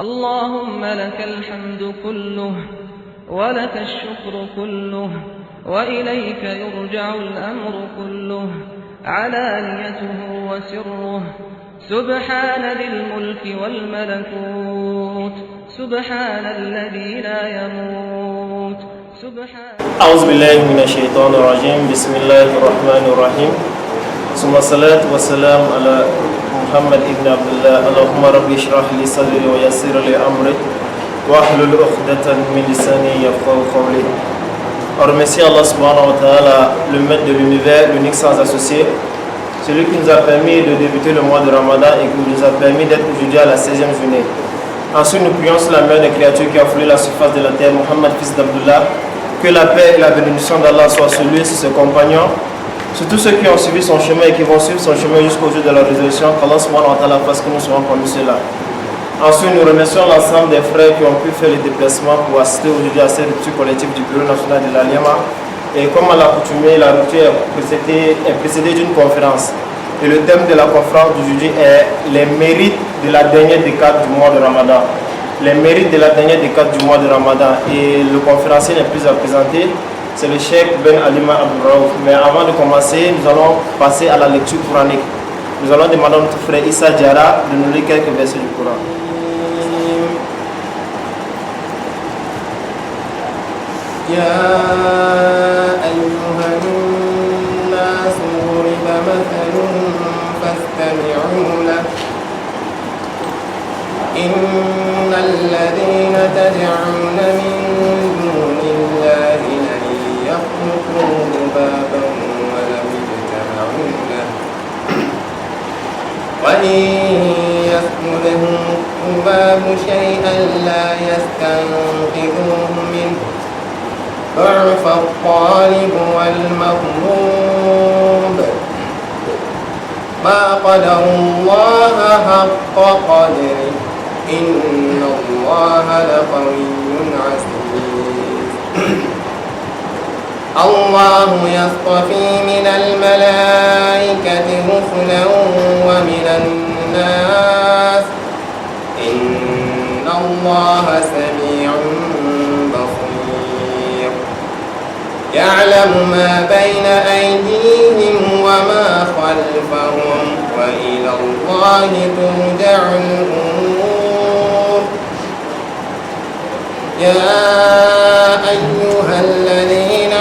اللهم لك الحمد كله ولك الشكر كله وإليك يرجع الأمر كله علانيته وسره سبحان ذي الملك والملكوت سبحان الذي لا يموت أعوذ بالله من الشيطان الرجيم بسم الله الرحمن الرحيم ثم الصلاة والسلام على محمد ابن عبد الله اللهم ربي اشرح لي صدري ويسر لي أمري واحلل عقدة من لساني يفقهوا قولي. On remercie Allah subhanahu wa ta'ala, le maître de l'univers, l'unique sans associé, celui qui nous a permis de débuter le mois de Ramadan et qui nous a permis d'être aujourd'hui à la 16e journée. Ensuite, nous prions sur la meilleure des créatures qui a foulé la surface de la terre, Muhammad, fils d'Abdullah. Que la paix et la bénédiction d'Allah soient sur lui et sur ses compagnons, sur tous ceux qui ont suivi son chemin et qui vont suivre son chemin jusqu'au jour de la résurrection, qu'Allah subhanahu wa ta'ala fasse que nous soyons parmi ceux-là. Ensuite, nous remercions l'ensemble des frères qui ont pu faire les déplacements pour assister aujourd'hui à cette rupture collective du Bureau national de l'Alema. Et comme à l'accoutumée, la rupture est précédée d'une conférence. Et le thème de la conférence d'aujourd'hui est les mérites de la dernière décade du mois de Ramadan. Les mérites de la dernière décade du mois de Ramadan. Et le conférencier n'est plus à présenter, c'est le Cheikh Ben Alima Abdul Raouf. Mais avant de commencer, nous allons passer à la lecture coranique. Nous allons demander à notre frère Issa Diara de nous lire quelques versets du Coran. يا أيها الناس ضرب مثل فاستمعوا له إن الذين تدعون من دون الله لن يخلقوا ذبابا ولم يجتمعوا له وإن يسلبهم الذباب شيئا لا يستنقذوه منه ضعف الطالب والمطلوب ما قدر الله حق قدره إن الله لقوي عزيز الله يصطفي من الملائكة رسلا ومن الناس إن الله سميع بصير يعلم ما بين أيديهم وما خلفهم وإلى الله ترجع الأمور يا أيها الذين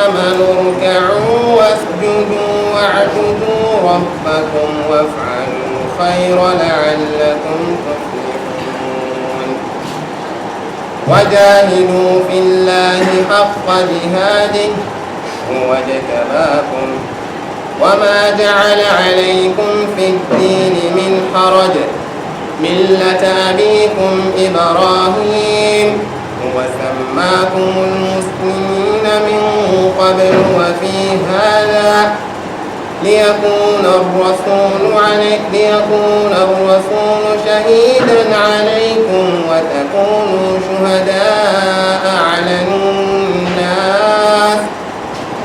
آمنوا اركعوا واسجدوا واعبدوا ربكم وافعلوا الخير لعلكم تفلحون وجاهدوا في الله حق جهاده هو اجتباكم وما جعل عليكم في الدين من حرج ملة أبيكم إبراهيم هو سماكم المسلمين من قبل وفي هذا ليكون الرسول شهيدا عليكم وتكونوا شهداء على الناس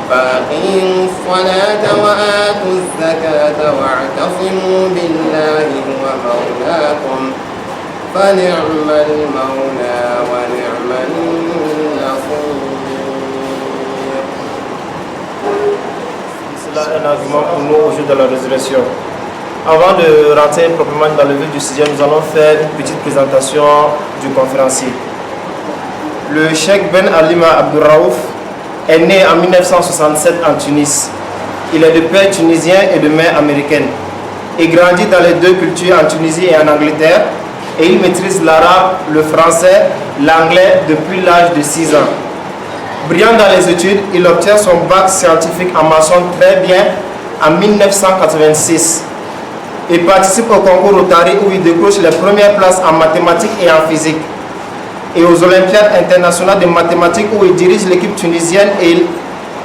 فأقيموا الصلاة وآتوا الزكاة واعتصموا بالله هو مولاكم فنعم المولى ونعم النصير. C'est là un argument pour nous au jour de la résurrection. Avant de rentrer proprement dans le vif du sujet, nous allons faire une petite présentation du conférencier. Le Cheikh Ben Alima Abdul Raouf est né en 1967 en Tunis. Il est de père tunisien et de mère américaine. Il grandit dans les deux cultures, en Tunisie et en Angleterre, et il maîtrise l'arabe, le français, l'anglais depuis l'âge de 6 ans. Brillant dans les études, il obtient son bac scientifique en maçon très bien en 1986. Il participe au concours Rotary où il décroche les premières places en mathématiques et en physique. Et aux Olympiades internationales de mathématiques où il dirige l'équipe tunisienne et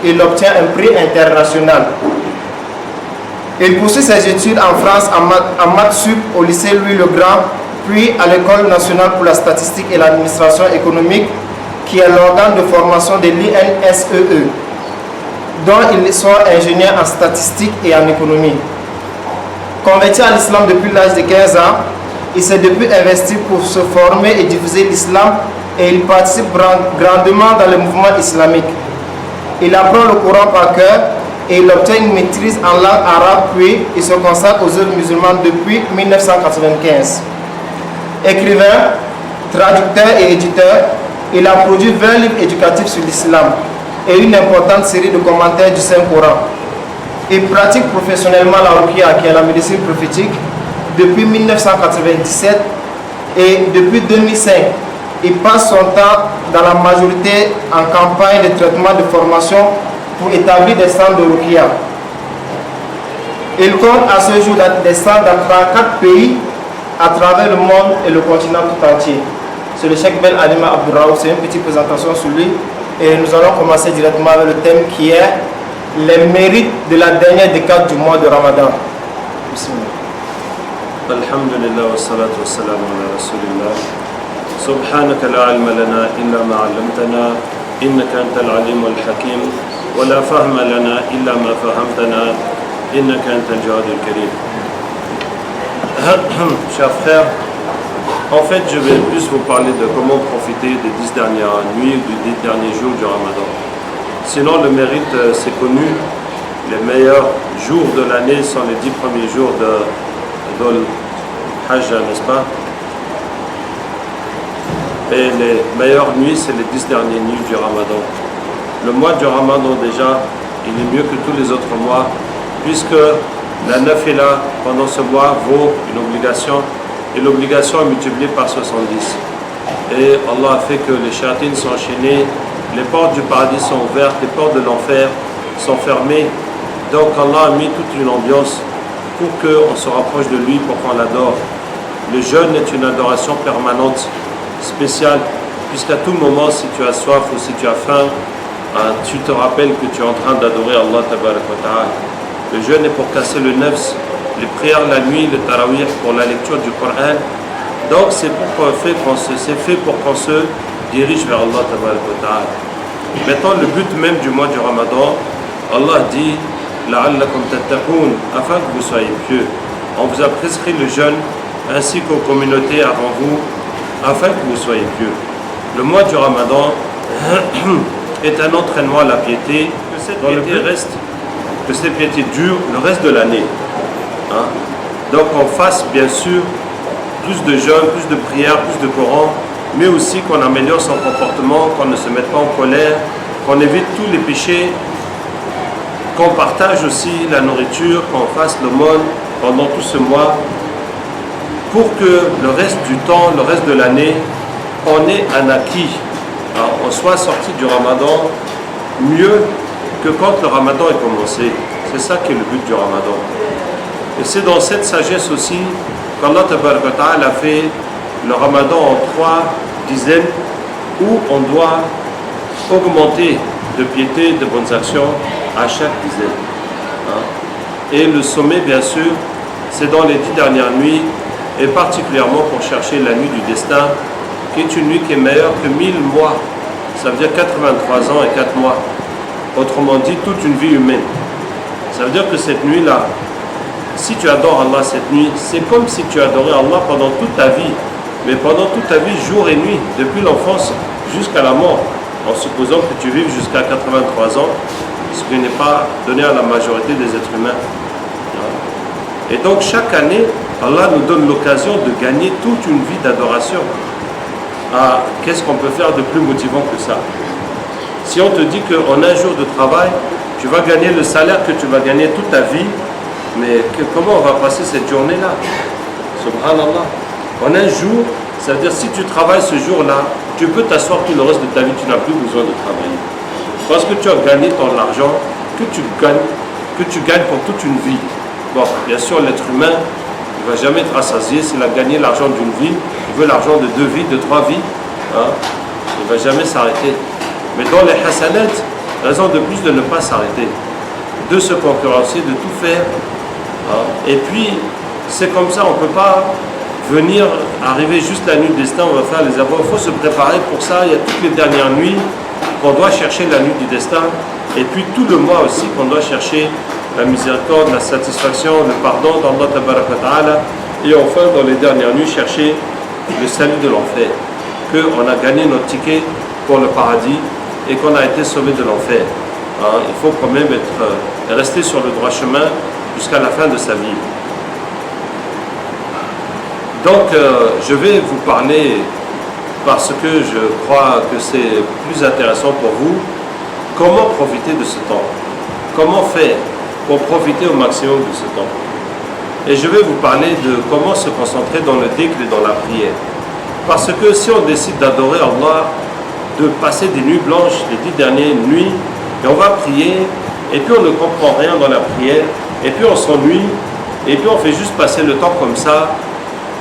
il obtient un prix international. Il poursuit ses études en France en maths sup au lycée Louis le Grand, puis à l'École nationale pour la statistique et l'administration économique, qui est l'organe de formation de l'INSEE, dont il soit ingénieur en statistique et en économie. Converti à l'islam depuis l'âge de 15 ans, Il s'est depuis investi pour se former et diffuser l'islam et il participe grandement dans le mouvement islamique. Il apprend le Coran par cœur et il obtient une maîtrise en langue arabe, puis il se consacre aux œuvres musulmanes depuis 1995. Écrivain, traducteur et éditeur, il a produit 20 livres éducatifs sur l'islam et une importante série de commentaires du Saint-Coran. Il pratique professionnellement la ruqya, qui est la médecine prophétique, depuis 1997 et depuis 2005. Il passe son temps dans la majorité en campagne de traitement de formation pour établir des centres de ruqya. Il compte à ce jour des centres dans 34 pays à travers le monde et le continent tout entier. C'est le Cheikh Ben Alima Abdouraouf, c'est une petite présentation sur lui et nous allons commencer directement avec le thème qui est les mérites de la dernière décade du mois de Ramadan. Alhamdulillah wa salatu wa salam ala rasulillah. Subhanaka la ilma lana illa ma 'allamtana innaka antal alim al hakim wa la fahma lana illa ma fahamtana innaka antal jawad al karim. Chers frères, en fait je vais plus vous parler de comment profiter des 10 dernières nuits ou des 10 derniers jours du Ramadan. Sinon le mérite c'est connu, les meilleurs jours de l'année sont les 10 premiers jours de Hajj, n'est-ce pas? Et les meilleures nuits, c'est les 10 dernières nuits du Ramadan. Le mois du Ramadan déjà, il est mieux que tous les autres mois, puisque la nafila pendant ce mois vaut une obligation, et l'obligation est multipliée par 70. Et Allah a fait que les chatines sont enchaînées, les portes du paradis sont ouvertes, les portes de l'enfer sont fermées. Donc Allah a mis toute une ambiance pour qu'on se rapproche de lui, pour qu'on l'adore. Le jeûne est une adoration permanente, spéciale, puisqu'à tout moment, si tu as soif ou si tu as faim, tu te rappelles que tu es en train d'adorer Allah Tabarak wa Ta'ala. Le jeûne est pour casser le nefs, les prières la nuit, le tarawih pour la lecture du Coran. Donc c'est fait pour qu'on se dirige vers Allah Tabarak wa Ta'ala. Maintenant, le but même du mois du Ramadan, Allah dit la'allakum tattaqoun, afin que vous soyez pieux. On vous a prescrit le jeûne ainsi qu'aux communautés avant vous, afin que vous soyez pieux. Le mois du Ramadan est un entraînement à la piété, que cette piété dure le reste de l'année. Donc on fasse bien sûr plus de jeûnes, plus de prières, plus de Coran, mais aussi qu'on améliore son comportement, qu'on ne se mette pas en colère, qu'on évite tous les péchés, qu'on partage aussi la nourriture, qu'on fasse l'aumône pendant tout ce mois, pour que le reste du temps, le reste de l'année, on ait un acquis, on soit sorti du Ramadan mieux que quand le Ramadan est commencé. C'est ça qui est le but du Ramadan. Et c'est dans cette sagesse aussi qu'Allah Tabaraka wa Ta'ala a fait le Ramadan en 3 dizaines où on doit augmenter de piété, de bonnes actions à chaque dizaine. Et le sommet, bien sûr, c'est dans les 10 dernières nuits, et particulièrement pour chercher la nuit du destin, qui est une nuit qui est meilleure que 1000 mois. Ça veut dire 83 ans et 4 mois. Autrement dit, toute une vie humaine. Ça veut dire que cette nuit-là, si tu adores Allah cette nuit, c'est comme si tu adorais Allah pendant toute ta vie. Mais pendant toute ta vie, jour et nuit, depuis l'enfance jusqu'à la mort, en supposant que tu vives jusqu'à 83 ans, ce qui n'est pas donné à la majorité des êtres humains. Et donc chaque année, Allah nous donne l'occasion de gagner toute une vie d'adoration. Qu'est-ce qu'on peut faire de plus motivant que ça? Si on te dit qu'en un jour de travail, tu vas gagner le salaire que tu vas gagner toute ta vie, mais comment on va passer cette journée-là? Subhanallah. En un jour, ça veut dire si tu travailles ce jour-là, tu peux t'asseoir tout le reste de ta vie, tu n'as plus besoin de travailler. Parce que tu as gagné ton argent, que tu gagnes pour toute une vie. Bon, bien sûr, l'être humain ne va jamais être rassasié. S'il a gagné l'argent d'une vie, il veut l'argent de 2 vies, de 3 vies. Il ne va jamais s'arrêter. Mais dans les hasanat, raison de plus de ne pas s'arrêter, de se concurrencer, de tout faire. Et puis, c'est comme ça, on ne peut pas venir, arriver juste la nuit du destin, on va faire les avoirs. Il faut se préparer pour ça. Il y a toutes les dernières nuits qu'on doit chercher la nuit du destin. Et puis tout le mois aussi qu'on doit chercher la miséricorde, la satisfaction, le pardon d'Allah Tabaraka wa Ta'ala. Et enfin, dans les dernières nuits, chercher le salut de l'enfer, qu'on a gagné notre ticket pour le paradis et qu'on a été sauvé de l'enfer. Hein, il faut quand même rester sur le droit chemin jusqu'à la fin de sa vie. Donc, je vais vous parler, parce que je crois que c'est plus intéressant pour vous, comment profiter de ce temps. Comment faire pour profiter au maximum de ce temps. Et je vais vous parler de comment se concentrer dans le dhikr et dans la prière. Parce que si on décide d'adorer Allah, de passer des nuits blanches, les 10 dernières nuits, et on va prier, et puis on ne comprend rien dans la prière, et puis on s'ennuie, et puis on fait juste passer le temps comme ça.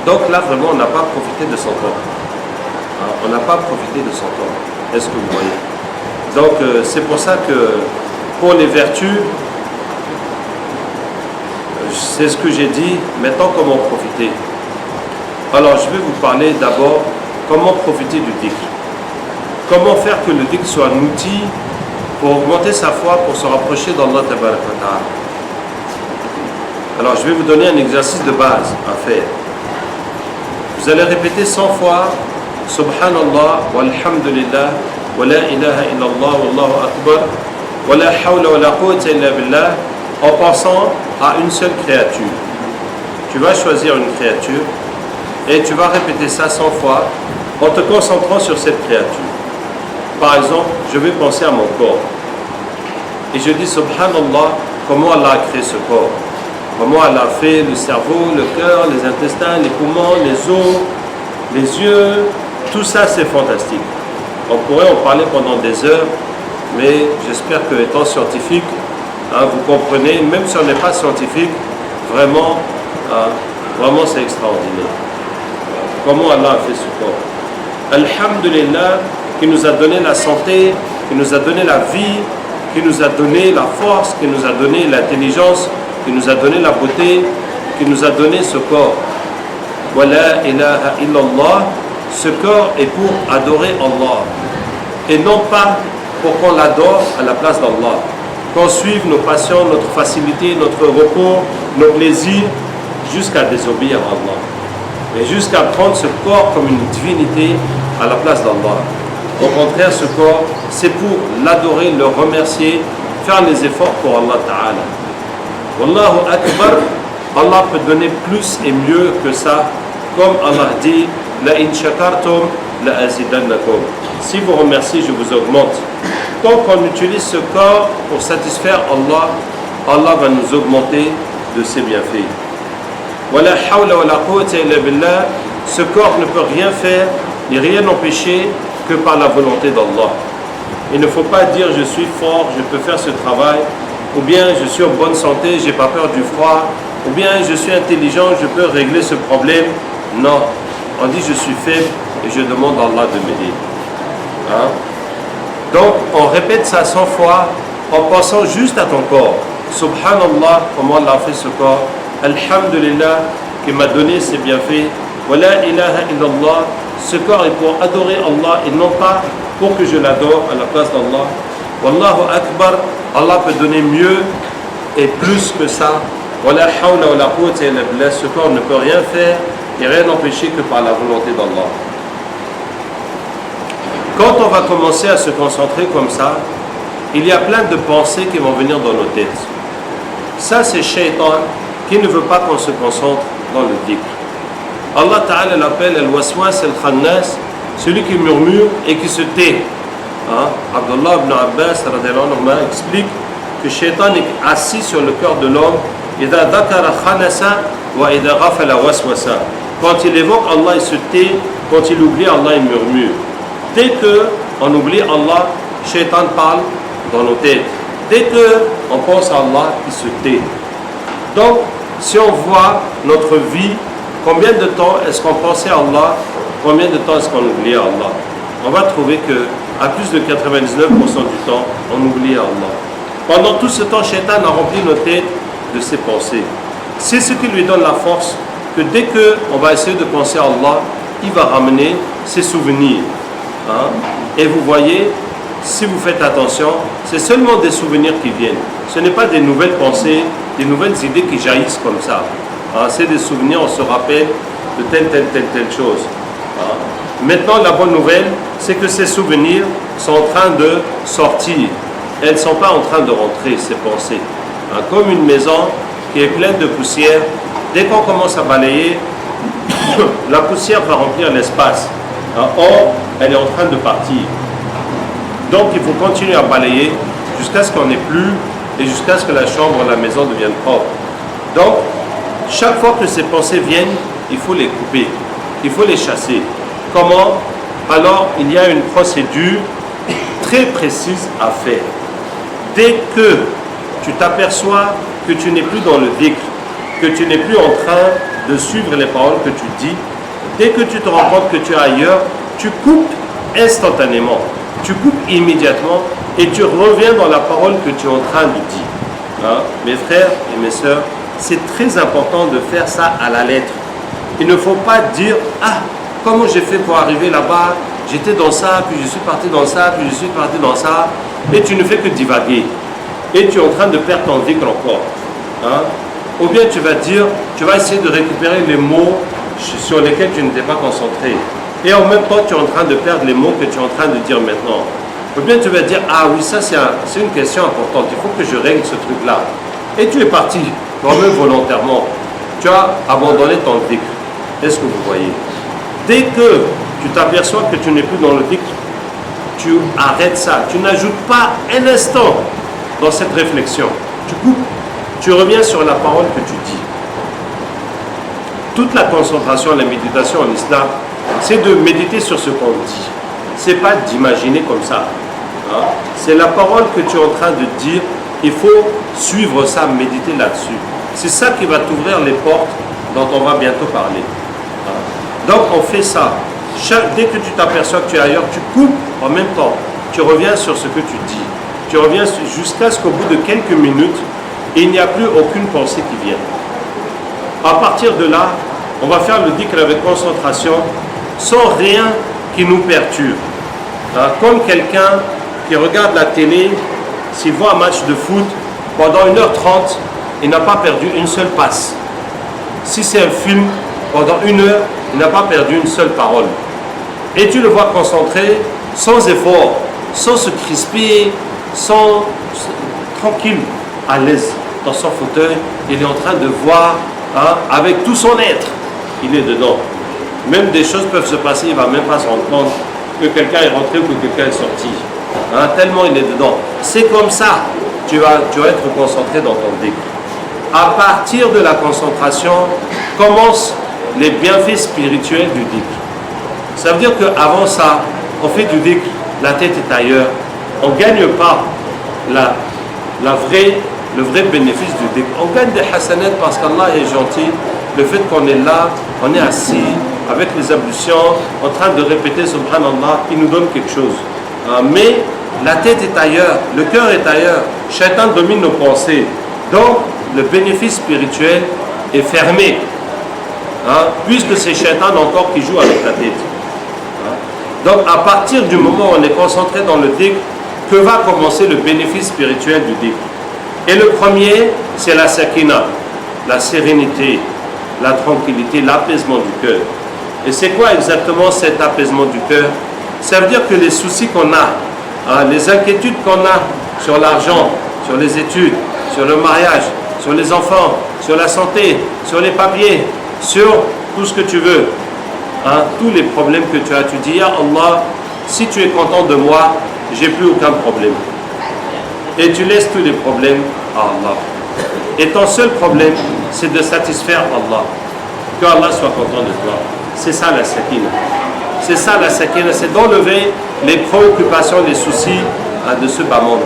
Donc là, vraiment, on n'a pas profité de son temps. On n'a pas profité de son temps. Est-ce que vous voyez? Donc, c'est pour ça que pour les vertus, c'est ce que j'ai dit. Maintenant, comment profiter? Alors, je vais vous parler d'abord comment profiter du dhikr. Comment faire que le dhikr soit un outil pour augmenter sa foi, pour se rapprocher d'Allah Tabaraka wa Ta'ala. Alors, je vais vous donner un exercice de base à faire. Vous allez répéter 100 fois Subhanallah, walhamdulillah, wa la ilaha illallah, wallahu akbar, wa la hawla wa la quwwata illa billah, en pensant à une seule créature. Tu vas choisir une créature et tu vas répéter ça 100 fois en te concentrant sur cette créature. Par exemple, je vais penser à mon corps et je dis Subhanallah, comment Allah a créé ce corps, comment Allah a fait le cerveau, le cœur, les intestins, les poumons, les os, les yeux, tout ça c'est fantastique. On pourrait en parler pendant des heures, mais j'espère que étant scientifique, vous comprenez, même si on n'est pas scientifique, vraiment, vraiment c'est extraordinaire. Comment Allah a fait ce corps. Alhamdulillah, qui nous a donné la santé, qui nous a donné la vie, qui nous a donné la force, qui nous a donné l'intelligence, qui nous a donné la beauté, qui nous a donné ce corps. Wa la ilaha illallah, ce corps est pour adorer Allah et non pas pour qu'on l'adore à la place d'Allah, qu'on suive nos passions, notre facilité, notre repos, nos plaisirs jusqu'à désobéir à Allah et jusqu'à prendre ce corps comme une divinité à la place d'Allah. Au contraire, ce corps, c'est pour l'adorer, le remercier, faire les efforts pour Allah Ta'ala. Wallahu Akbar, Allah peut donner plus et mieux que ça, comme Allah dit, La in shakartum, la azidannakum. Si vous remerciez, je vous augmente. Tant qu'on utilise ce corps pour satisfaire Allah, Allah va nous augmenter de ses bienfaits. Wala hawla wala quwwata illa billah, ce corps ne peut rien faire, ni rien empêcher que par la volonté d'Allah. Il ne faut pas dire je suis fort, je peux faire ce travail, ou bien je suis en bonne santé, j'ai pas peur du froid, ou bien je suis intelligent, je peux régler ce problème. Non, on dit je suis faible et je demande à Allah de m'aider. Hein? Donc on répète ça 100 fois en pensant juste à ton corps. Subhanallah, comment Allah a fait ce corps. Alhamdulillah, qui m'a donné ses bienfaits. Wa la ilaha illallah, ce corps est pour adorer Allah et non pas pour que je l'adore à la place d'Allah. Wallahu Akbar, Allah peut donner mieux et plus que ça. Wa la hawla wa la quwwata illa billah, ce corps ne peut rien faire et rien empêcher que par la volonté d'Allah. Quand on va commencer à se concentrer comme ça, il y a plein de pensées qui vont venir dans nos têtes. Ça, c'est Shaitan qui ne veut pas qu'on se concentre dans le dhikr. Allah Ta'ala l'appelle Al-Waswas Al-Khannas, celui qui murmure et qui se tait. Abdullah ibn Abbas explique que Shaitan est assis sur le cœur de l'homme. إذا ذكر خنس وإذا غفل وسوس. Quand il évoque Allah, il se tait. Quand il oublie Allah, il murmure. Dès qu'on oublie Allah, Shaitan parle dans nos têtes. Dès qu'on pense à Allah, il se tait. Donc, si on voit notre vie, combien de temps est-ce qu'on pensait à Allah, combien de temps est-ce qu'on oubliait Allah, on va trouver que à plus de 99% du temps, on oublie Allah. Pendant tout ce temps, Shaitan a rempli nos têtes de ses pensées. C'est ce qui lui donne la force que dès qu'on va essayer de penser à Allah, il va ramener ses souvenirs. Et vous voyez, si vous faites attention, c'est seulement des souvenirs qui viennent. Ce n'est pas des nouvelles pensées, des nouvelles idées qui jaillissent comme ça. C'est des souvenirs, on se rappelle de telle chose. Maintenant, la bonne nouvelle, c'est que ces souvenirs sont en train de sortir. Elles ne sont pas en train de rentrer, ces pensées. Comme une maison qui est pleine de poussière, dès qu'on commence à balayer, la poussière va remplir l'espace. Or, elle est en train de partir. Donc, il faut continuer à balayer jusqu'à ce qu'on n'ait plus et jusqu'à ce que la chambre, la maison devienne propre. Donc, chaque fois que ces pensées viennent, il faut les couper, il faut les chasser. Comment? Alors, il y a une procédure très précise à faire. Dès que tu t'aperçois que tu n'es plus dans le dhikr, que tu n'es plus en train de suivre les paroles que tu dis, dès que tu te rends compte que tu es ailleurs, tu coupes instantanément, tu coupes immédiatement et tu reviens dans la parole que tu es en train de dire. Mes frères et mes sœurs, c'est très important de faire ça à la lettre. Il ne faut pas dire « Ah, comment j'ai fait pour arriver là-bas? J'étais dans ça, puis je suis parti dans ça, puis je suis parti dans ça. » Et tu ne fais que divaguer. Et tu es en train de perdre ton dhikr encore. Ou bien tu vas dire, tu vas essayer de récupérer les mots sur lesquels tu n'étais pas concentré. Et en même temps, tu es en train de perdre les mots que tu es en train de dire maintenant. Ou bien tu vas dire, ah oui, ça c'est une question importante, il faut que je règle ce truc-là. Et tu es parti, toi-même volontairement. Tu as abandonné ton dhikr. Est-ce que vous voyez? Dès que tu t'aperçois que tu n'es plus dans le dhikr, tu arrêtes ça. Tu n'ajoutes pas un instant dans cette réflexion. Tu coupes. Tu reviens sur la parole que tu dis. Toute la concentration, la méditation en islam, c'est de méditer sur ce qu'on dit. Ce n'est pas d'imaginer comme ça. C'est la parole que tu es en train de dire. Il faut suivre ça, méditer là-dessus. C'est ça qui va t'ouvrir les portes dont on va bientôt parler. Donc on fait ça. Dès que tu t'aperçois que tu es ailleurs, tu coupes en même temps. Tu reviens sur ce que tu dis. Tu reviens jusqu'à ce qu'au bout de quelques minutes, il n'y a plus aucune pensée qui vienne. À partir de là, on va faire le dhikr avec concentration, sans rien qui nous perturbe. Comme quelqu'un qui regarde la télé, s'il voit un match de foot, pendant 1h30, il n'a pas perdu une seule passe. Si c'est un film, pendant 1 heure, il n'a pas perdu une seule parole. Et tu le vois concentré, sans effort, sans se crisper, tranquille, à l'aise dans son fauteuil. Il est en train de voir avec tout son être. Il est dedans. Même des choses peuvent se passer, il ne va même pas se rendre compte que quelqu'un est rentré ou que quelqu'un est sorti. Tellement il est dedans. C'est comme ça, tu vas être concentré dans ton dhikr. À partir de la concentration, commencent les bienfaits spirituels du dhikr. Ça veut dire qu'avant ça, on fait du dhikr, la tête est ailleurs. On ne gagne pas le vrai bénéfice du dhikr. On gagne des hasanats parce qu'Allah est gentil. Le fait qu'on est là, on est assis, avec les ablutions, en train de répéter Subhanallah, il nous donne quelque chose. Mais la tête est ailleurs, le cœur est ailleurs. Shaitan domine nos pensées. Donc, le bénéfice spirituel est fermé. Puisque c'est Shaitan encore qui joue avec la tête. Donc, à partir du moment où on est concentré dans le dhikr, que va commencer le bénéfice spirituel du dhikr? Et le premier, c'est la sakina, la sérénité, la tranquillité, l'apaisement du cœur. Et c'est quoi exactement cet apaisement du cœur? Ça veut dire que les soucis qu'on a, les inquiétudes qu'on a sur l'argent, sur les études, sur le mariage, sur les enfants, sur la santé, sur les papiers, sur tout ce que tu veux, tous les problèmes que tu as, tu dis, Ya Allah, si tu es content de moi, j'ai plus aucun problème. Et tu laisses tous les problèmes à Allah. Et ton seul problème, c'est de satisfaire Allah. Que Allah soit content de toi. C'est ça la sakina. C'est ça la sakina, c'est d'enlever les préoccupations, les soucis de ce bas monde.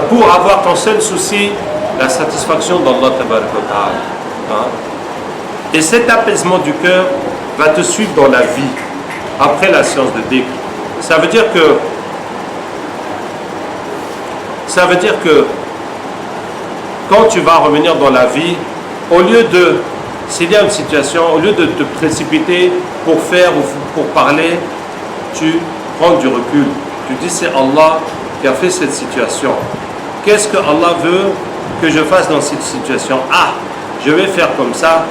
Pour avoir ton seul souci, la satisfaction d'Allah Tabaraka wa Ta'ala. Et cet apaisement du cœur va te suivre dans la vie, après la séance de dhikr. Ça veut dire que quand tu vas revenir dans la vie, au lieu de, s'il y a une situation, au lieu de te précipiter pour faire ou pour parler, tu prends du recul. Tu dis c'est Allah qui a fait cette situation. Qu'est-ce que Allah veut que je fasse dans cette situation? je vais faire comme ça.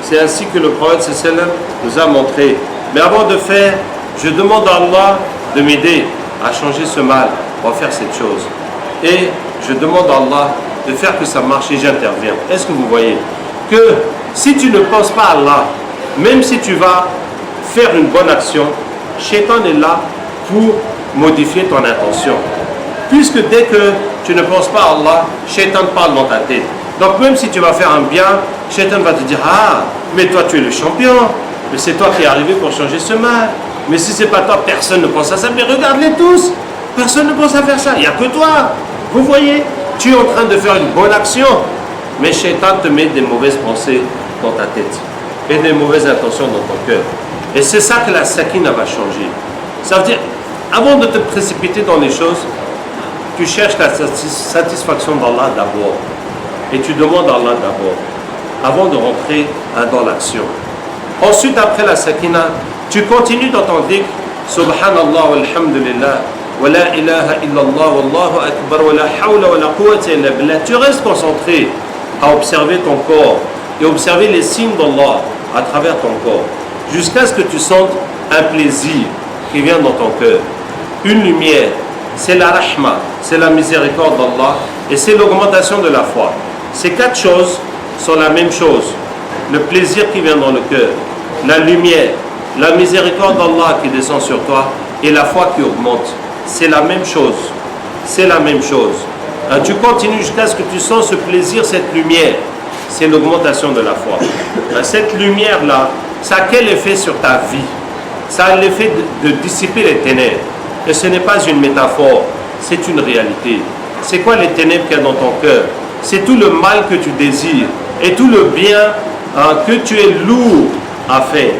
C'est ainsi que le prophète sallam nous a montré. Mais avant de faire, je demande à Allah de m'aider à changer ce mal, à faire cette chose. Et je demande à Allah de faire que ça marche et j'interviens. Est-ce que vous voyez que si tu ne penses pas à Allah, même si tu vas faire une bonne action, Shaitan est là pour modifier ton intention. Puisque dès que tu ne penses pas à Allah, Shaitan parle dans ta tête. Donc même si tu vas faire un bien, Shaitan va te dire, ah, mais toi tu es le champion, mais c'est toi qui es arrivé pour changer ce mal. Mais si c'est pas toi, personne ne pense à ça. Mais regarde-les tous, personne ne pense à faire ça, il n'y a que toi. Vous voyez, tu es en train de faire une bonne action, mais Shaitan te met des mauvaises pensées dans ta tête et des mauvaises intentions dans ton cœur. Et c'est ça que la sakina va changer. Ça veut dire, avant de te précipiter dans les choses, tu cherches la satisfaction d'Allah d'abord. Et tu demandes à Allah d'abord, avant de rentrer dans l'action. Ensuite, après la sakina, tu continues dans ton dhikr, Subhanallah walhamdulillah, wa la ilaha illallah, wallahu akbar, wa la hawla wa la quwwata illa billah. Tu restes concentré à observer ton corps et observer les signes d'Allah à travers ton corps, jusqu'à ce que tu sentes un plaisir qui vient dans ton cœur, une lumière. C'est la rahma, c'est la miséricorde d'Allah et c'est l'augmentation de la foi. Ces quatre choses sont la même chose. Le plaisir qui vient dans le cœur, la lumière, la miséricorde d'Allah qui descend sur toi et la foi qui augmente. C'est la même chose. C'est la même chose. Tu continues jusqu'à ce que tu sens ce plaisir, cette lumière. C'est l'augmentation de la foi. Cette lumière-là, ça a quel effet sur ta vie? Ça a l'effet de dissiper les ténèbres. Et ce n'est pas une métaphore, c'est une réalité. C'est quoi les ténèbres qu'il y a dans ton cœur? C'est tout le mal que tu désires et tout le bien que tu es lourd à faire.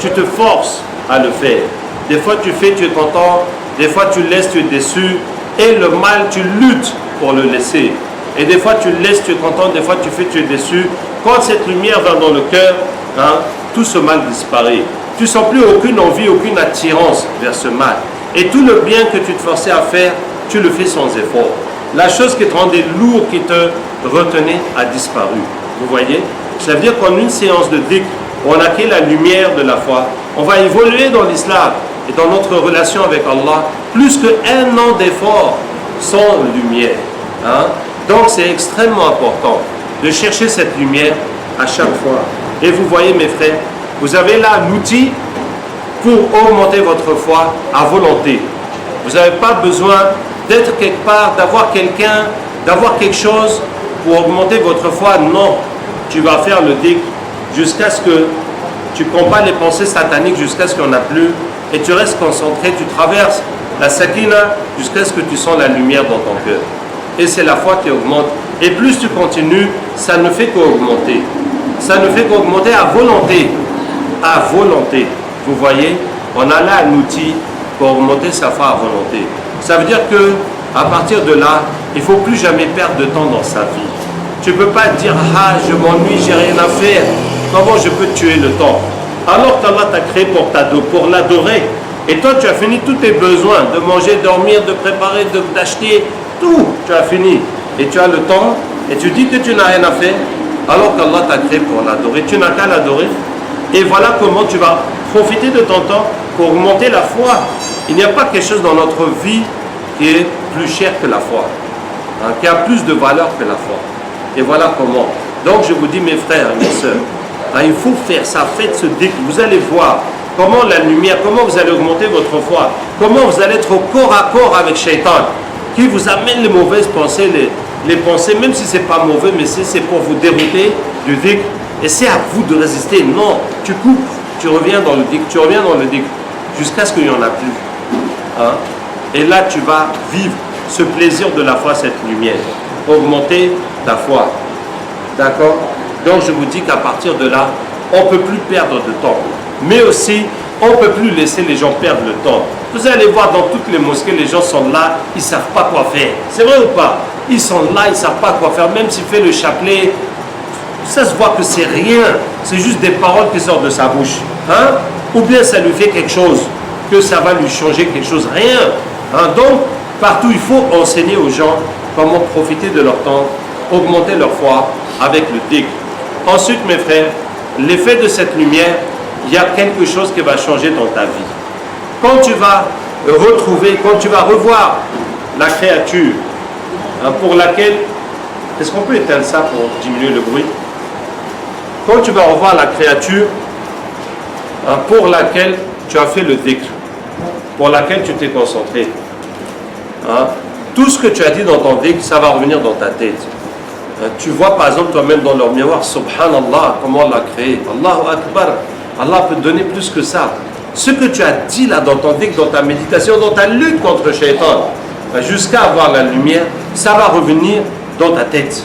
Tu te forces à le faire. Des fois tu fais, tu es content. Des fois tu laisses, tu es déçu. Et le mal, tu luttes pour le laisser. Et des fois tu laisses, tu es content. Des fois tu fais, tu es déçu. Quand cette lumière va dans le cœur, tout ce mal disparaît. Tu ne sens plus aucune envie, aucune attirance vers ce mal. Et tout le bien que tu te forçais à faire, tu le fais sans effort. La chose qui te rendait lourd, qui te retenait, a disparu. Vous voyez? Ça veut dire qu'en une séance de dhikr, on acquiert la lumière de la foi. On va évoluer dans l'islam et dans notre relation avec Allah, plus qu'un an d'effort sans lumière. Donc c'est extrêmement important de chercher cette lumière à chaque fois. Et vous voyez mes frères, vous avez là l'outil pour augmenter votre foi à volonté. Vous n'avez pas besoin d'être quelque part, d'avoir quelqu'un, d'avoir quelque chose pour augmenter votre foi. Non, tu vas faire le dhikr jusqu'à ce que tu combats les pensées sataniques, jusqu'à ce qu'il n'y en a plus, et tu restes concentré, tu traverses la sakina jusqu'à ce que tu sens la lumière dans ton cœur. Et c'est la foi qui augmente. Et plus tu continues, ça ne fait qu'augmenter. Ça ne fait qu'augmenter à volonté. À volonté. Vous voyez, on a là un outil pour augmenter sa foi à volonté. Ça veut dire que à partir de là, il ne faut plus jamais perdre de temps dans sa vie. Tu ne peux pas dire, ah, je m'ennuie, j'ai rien à faire. Comment je peux tuer le temps? Alors qu'Allah t'a créé pour l'adorer. Et toi, tu as fini tous tes besoins, de manger, dormir, de préparer, d'acheter, tout. Tu as fini. Et tu as le temps, et tu dis que tu n'as rien à faire, alors qu'Allah t'a créé pour l'adorer. Tu n'as qu'à l'adorer. Et voilà comment tu vas profiter de ton temps pour augmenter la foi. Il n'y a pas quelque chose dans notre vie qui est plus cher que la foi, qui a plus de valeur que la foi. Et voilà comment. Donc je vous dis mes frères et mes sœurs, il faut faire ça, faites ce dhikr. Vous allez voir comment la lumière, comment vous allez augmenter votre foi, comment vous allez être au corps à corps avec Shaitan, qui vous amène les mauvaises pensées, les pensées, même si ce n'est pas mauvais, mais c'est pour vous dérouter du dhikr. Et c'est à vous de résister. Non, tu coupes, tu reviens dans le dhikr, tu reviens dans le dhikr, jusqu'à ce qu'il n'y en a plus. Et là, tu vas vivre ce plaisir de la foi, cette lumière. Augmenter ta foi. D'accord? Donc, je vous dis qu'à partir de là, on ne peut plus perdre de temps. Mais aussi, on ne peut plus laisser les gens perdre le temps. Vous allez voir dans toutes les mosquées, les gens sont là, ils ne savent pas quoi faire. C'est vrai ou pas? Ils sont là, ils ne savent pas quoi faire. Même s'il fait le chapelet, ça se voit que c'est rien, c'est juste des paroles qui sortent de sa bouche. Ou bien ça lui fait quelque chose, que ça va lui changer quelque chose, rien. Donc, partout, il faut enseigner aux gens comment profiter de leur temps, augmenter leur foi avec le dhikr. Ensuite, mes frères, l'effet de cette lumière, il y a quelque chose qui va changer dans ta vie. Quand tu vas retrouver, quand tu vas revoir la créature pour laquelle... Est-ce qu'on peut éteindre ça pour diminuer le bruit? Quand tu vas revoir la créature pour laquelle tu as fait le dhikr, pour laquelle tu t'es concentré, tout ce que tu as dit dans ton dhikr, ça va revenir dans ta tête. Tu vois par exemple toi-même dans leur miroir, Subhanallah, comment on l'a créé, Allahu Akbar, Allah peut te donner plus que ça. Ce que tu as dit là dans ton dhikr, dans ta méditation, dans ta lutte contre le shaitan, jusqu'à avoir la lumière, ça va revenir dans ta tête.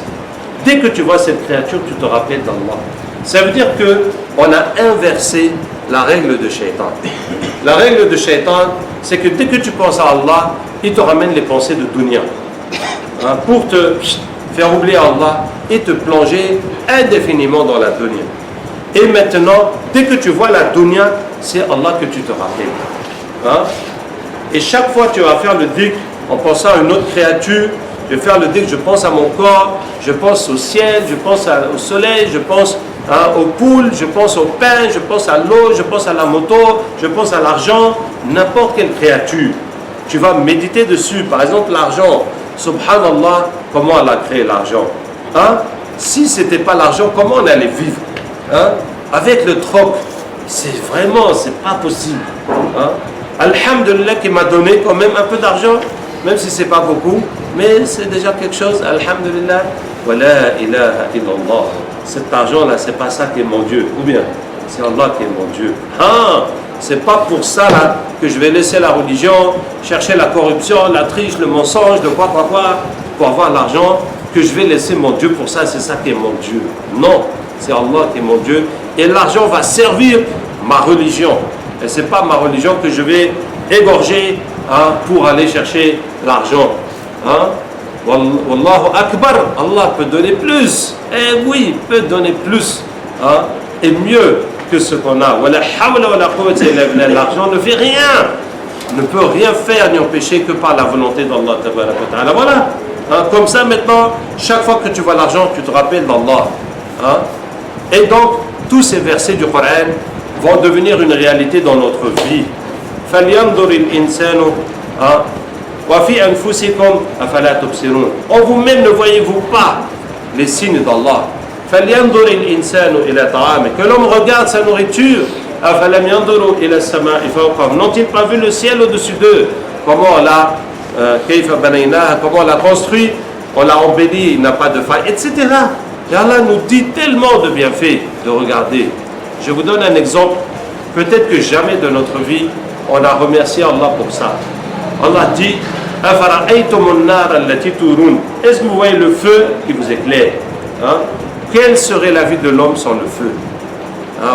Dès que tu vois cette créature, tu te rappelles d'Allah. Ça veut dire qu'on a inversé la règle de shaitan. La règle de shaitan, c'est que dès que tu penses à Allah, il te ramène les pensées de dunya. Pour te faire oublier Allah et te plonger indéfiniment dans la dunya. Et maintenant, dès que tu vois la dunya, c'est Allah que tu te rappelles. Et chaque fois tu vas faire le dhikr en pensant à une autre créature, je vais faire le dhikr, je pense à mon corps, je pense au ciel, je pense au soleil, je pense aux poules, je pense au pain, je pense à l'eau, je pense à la moto, je pense à l'argent, n'importe quelle créature. Tu vas méditer dessus. Par exemple, l'argent. Subhanallah, comment elle a créé l'argent? Si ce n'était pas l'argent, comment on allait vivre? Avec le troc, c'est pas possible. Alhamdulillah qui m'a donné quand même un peu d'argent, même si ce n'est pas beaucoup, mais c'est déjà quelque chose, alhamdulillah. Wa la ilaha illallah. Cet argent-là, c'est pas ça qui est mon Dieu. Ou bien, c'est Allah qui est mon Dieu. C'est pas pour ça là, que je vais laisser la religion, chercher la corruption, la triche, le mensonge, de quoi, pour avoir l'argent, que je vais laisser mon Dieu pour ça, c'est ça qui est mon Dieu. Non, c'est Allah qui est mon Dieu. Et l'argent va servir ma religion. Et ce n'est pas ma religion que je vais égorger pour aller chercher l'argent. Wallahu Akbar, Allah peut donner plus. Eh oui, il peut donner plus. Et mieux que ce qu'on a. L'argent ne fait rien. Ne peut rien faire ni empêcher que par la volonté d'Allah. Voilà. Comme ça maintenant, chaque fois que tu vois l'argent, tu te rappelles d'Allah. Et donc, tous ces versets du Coran vont devenir une réalité dans notre vie. En vous-même, ne voyez-vous pas les signes d'Allah? Que l'homme regarde sa nourriture. N'ont-ils pas vu le ciel au-dessus d'eux? Comment on l'a construit, on l'a embelli, il n'a pas de faille, etc. Et Allah nous dit tellement de bienfaits de regarder. Je vous donne un exemple. Peut-être que jamais de notre vie, on a remercié Allah pour ça. Allah dit, est-ce que vous voyez le feu qui vous éclaire? Quelle serait la vie de l'homme sans le feu?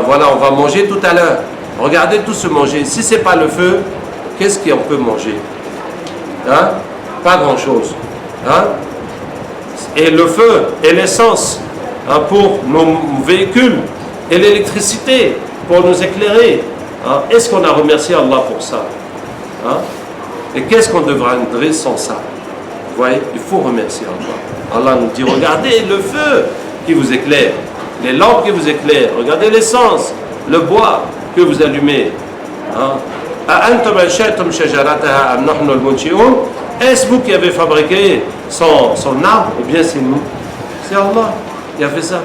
Voilà, on va manger tout à l'heure. Regardez tout se manger. Si ce n'est pas le feu, qu'est-ce qu'on peut manger? Pas grand-chose. Et le feu et l'essence pour nos véhicules et l'électricité pour nous éclairer. Est-ce qu'on a remercié Allah pour ça? Et qu'est-ce qu'on deviendrait sans ça? Vous voyez, il faut remercier Allah. Allah nous dit, regardez le feu qui vous éclaire, les lampes qui vous éclairent, regardez l'essence, le bois que vous allumez. Est-ce vous qui avez fabriqué son arbre ou bien c'est nous? C'est Allah qui a fait ça.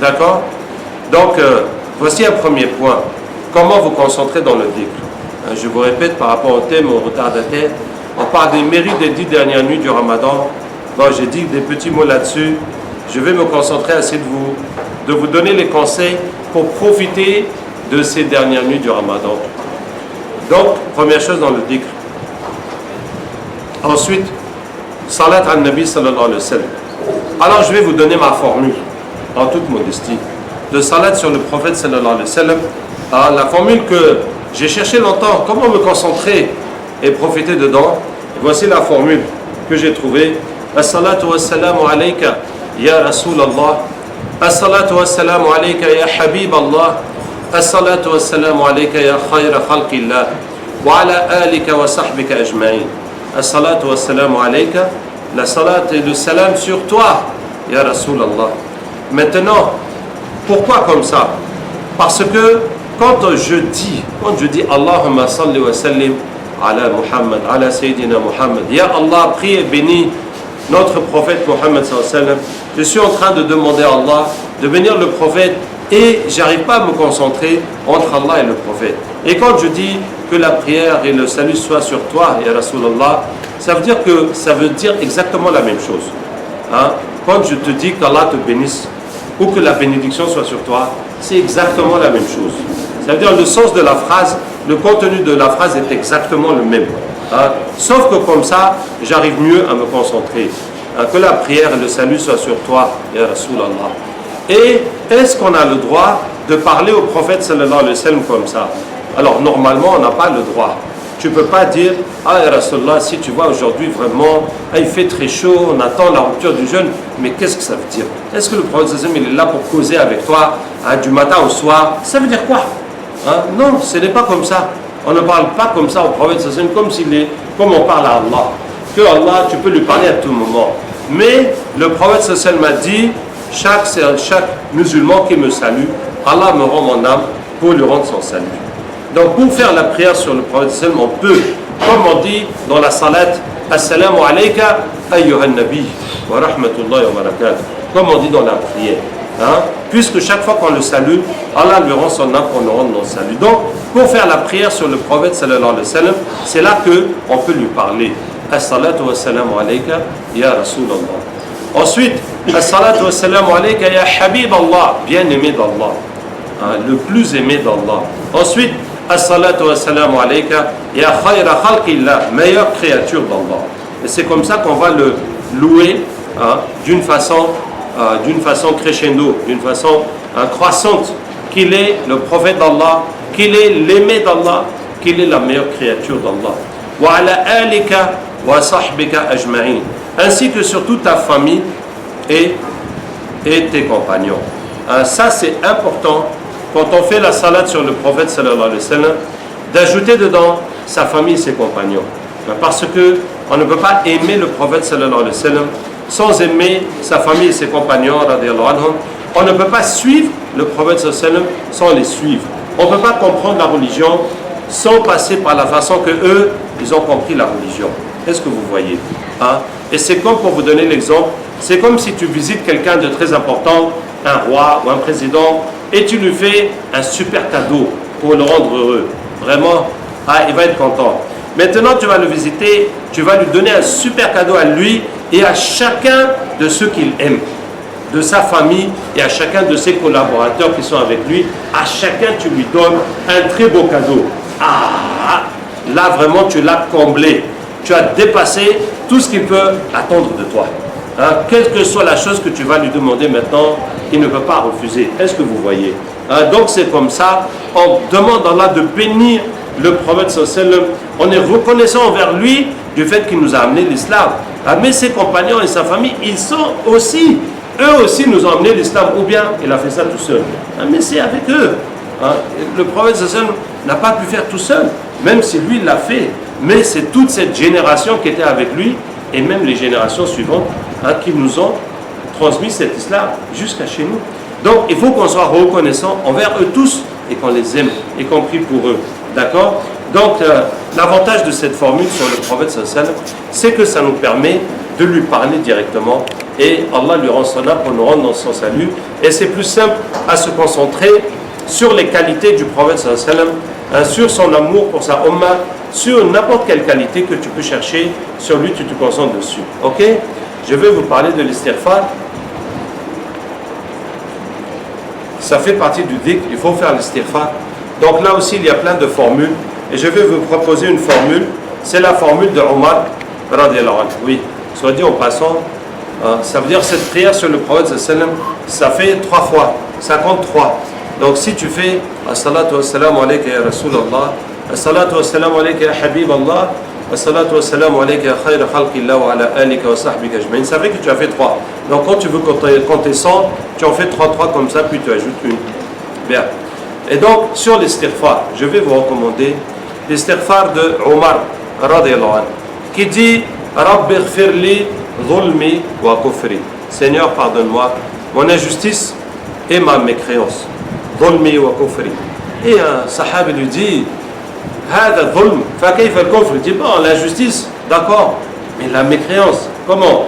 D'accord? Donc, voici un premier point. Comment vous concentrer dans le dhikr? Je vous répète par rapport au thème, au retardataire. On parle des mérites des 10 dernières nuits du Ramadan. Bon, j'ai dit des petits mots là-dessus. Je vais me concentrer à essayer de vous donner les conseils pour profiter de ces dernières nuits du Ramadan. Donc, première chose dans le dhikr. Ensuite, salat al-Nabi sallallahu alayhi wa sallam. Alors, je vais vous donner ma formule, en toute modestie, de salat sur le prophète sallallahu alayhi wa sallam. La formule que j'ai cherché longtemps, comment me concentrer et profiter dedans. Voici la formule que j'ai trouvée. As-salatu was-salamu alayka ya Rasul Allah. As-salatu was-salamu alayka ya Habib Allah. As-salatu was-salamu alayka ya khayra khalqillah. Wa ala alika wa sahbika ajma'in. As-salatu was-salamu alayka. La salat et le salam sur toi, ya Rasul Allah. Maintenant, pourquoi comme ça? Parce que quand je dis Allahumma salli wa sallim ala Muhammad, ala Sayyidina Muhammad, Ya Allah, prie et bénis notre prophète Muhammad sallallahu alayhi wa sallam, je suis en train de demander à Allah de bénir le prophète et j'arrive pas à me concentrer entre Allah et le prophète. Et quand je dis que la prière et le salut soient sur toi, Ya Rasulallah, ça veut dire exactement la même chose. Hein? Quand je te dis qu'Allah te bénisse ou que la bénédiction soit sur toi, c'est exactement la même chose. Ça veut dire le sens de la phrase, le contenu de la phrase est exactement le même. Hein? Sauf que comme ça, j'arrive mieux à me concentrer. Hein? Que la prière et le salut soient sur toi, Ya Rasulallah. Et est-ce qu'on a le droit de parler au prophète sallallahu alayhi wa sallam comme ça? Alors normalement, on n'a pas le droit. Tu ne peux pas dire, ah Ya Rasulallah, si tu vois aujourd'hui vraiment, il fait très chaud, on attend la rupture du jeûne, mais qu'est-ce que ça veut dire? Est-ce que le prophète sallallahu alayhi wa sallam il est là pour causer avec toi du matin au soir? Ça veut dire quoi? Hein? Non, ce n'est pas comme ça. On ne parle pas comme ça au prophète sallallahu alayhi wa sallam comme on parle à Allah. Que Allah, tu peux lui parler à tout moment. Mais le prophète sallallahu alayhi wa sallam a dit, chaque musulman qui me salue, Allah me rend mon âme pour lui rendre son salut. Donc pour faire la prière sur le prophète sallallahu alayhi wa sallam, on peut, comme on dit dans la salat, Assalamu alayka ayyuhan nabi wa rahmatullahi wa barakatuh, comme on dit dans la prière. Hein? Puisque chaque fois qu'on le salue, Allah lui rend son âme pour nous rendre notre salut. Donc pour faire la prière sur le prophète sallallahu alayhi wa sallam, c'est là qu'on peut lui parler. As-salatu wa salamu alayka ya Rasulallah. Ensuite, as-salatu wa salamu alayka ya Habib Allah, bien-aimé d'Allah, hein, le plus aimé d'Allah. Ensuite, as-salatu wa salamu alayka ya khayra khalqillah, meilleure créature d'Allah. Et c'est comme ça qu'on va le louer hein, d'une façon crescendo, d'une façon croissante, qu'il est le prophète d'Allah, qu'il est l'aimé d'Allah, qu'il est la meilleure créature d'Allah. Wa ala alika wa sahbika ajma'in, ainsi que sur toute ta famille et tes compagnons. Ça c'est important quand on fait la salade sur le prophète sallallahu alayhi wa sallam, d'ajouter dedans sa famille et ses compagnons. Parce que on ne peut pas aimer le prophète sallallahu alayhi wa sallam sans aimer sa famille et ses compagnons, radiyallahu anhum. On ne peut pas suivre le prophète sallallahu alayhi wa sallam sans les suivre. On ne peut pas comprendre la religion sans passer par la façon que eux, ils ont compris la religion. Est-ce que vous voyez hein? Et c'est comme, pour vous donner l'exemple, c'est comme si tu visites quelqu'un de très important, un roi ou un président, et tu lui fais un super cadeau pour le rendre heureux. Vraiment, il va être content. Maintenant, tu vas le visiter, tu vas lui donner un super cadeau à lui et à chacun de ceux qu'il aime, de sa famille et à chacun de ses collaborateurs qui sont avec lui. À chacun, tu lui donnes un très beau cadeau. Là, vraiment, tu l'as comblé. Tu as dépassé tout ce qu'il peut attendre de toi. Hein, quelle que soit la chose que tu vas lui demander maintenant, il ne peut pas refuser. Est-ce que vous voyez hein, donc c'est comme ça, on demande à Allah de bénir le prophète sallallahu alayhi wa sallam. On est reconnaissant envers lui du fait qu'il nous a amené l'islam. Hein, mais ses compagnons et sa famille, ils sont aussi, eux aussi nous ont amené l'islam. Ou bien il a fait ça tout seul. Hein, mais c'est avec eux. Hein, le prophète sallallahu alayhi wa sallam n'a pas pu faire tout seul, même si lui l'a fait. Mais c'est toute cette génération qui était avec lui et même les générations suivantes hein, qui nous ont transmis cet islam jusqu'à chez nous. Donc il faut qu'on soit reconnaissant envers eux tous et qu'on les aime, y compris pour eux. D'accord? Donc l'avantage de cette formule sur le prophète sallallahu alayhi wa sallam, c'est que ça nous permet de lui parler directement et Allah lui rend son âme pour nous rendre dans son salut. Et c'est plus simple à se concentrer sur les qualités du prophète sallallahu alayhi wa sallam, hein, sur son amour pour sa ummah, sur n'importe quelle qualité que tu peux chercher, sur lui tu te concentres dessus. Ok? Je vais vous parler de l'istighfar. Ça fait partie du dhikr, il faut faire l'istighfar. Donc là aussi il y a plein de formules et je vais vous proposer une formule. C'est la formule de Omar radiyallahu anhu. Oui, soit dit en passant, ça veut dire cette prière sur le prophète sallallahu alayhi wa sallam, ça fait 3 fois, ça compte 3. Donc si tu fais as-salatu wa-salamu alayka ya Rasulallah, as-salatu wa-salamu alayka ya Habib Allah, as-salatu wa-salamu alayka ya khayra khalqillah wa ala alika wa sahbika ajma'in, ça fait que tu as fait 3. Donc quand tu veux compter 100, tu en fais 3 comme ça, puis tu ajoutes une. Bien. Et donc sur l'istighfar, je vais vous recommander l'istighfar de Omar radiyallahu anhu, qui dit Rabbi ghfirli dhulmi wa kufri. Seigneur, pardonne-moi mon injustice et ma mécréance. Dhulmi wa kufri. Et un sahabi lui dit, Hada dhulm, fa kayfa al-kufr. Il dit, bon, l'injustice, d'accord, mais la mécréance, comment?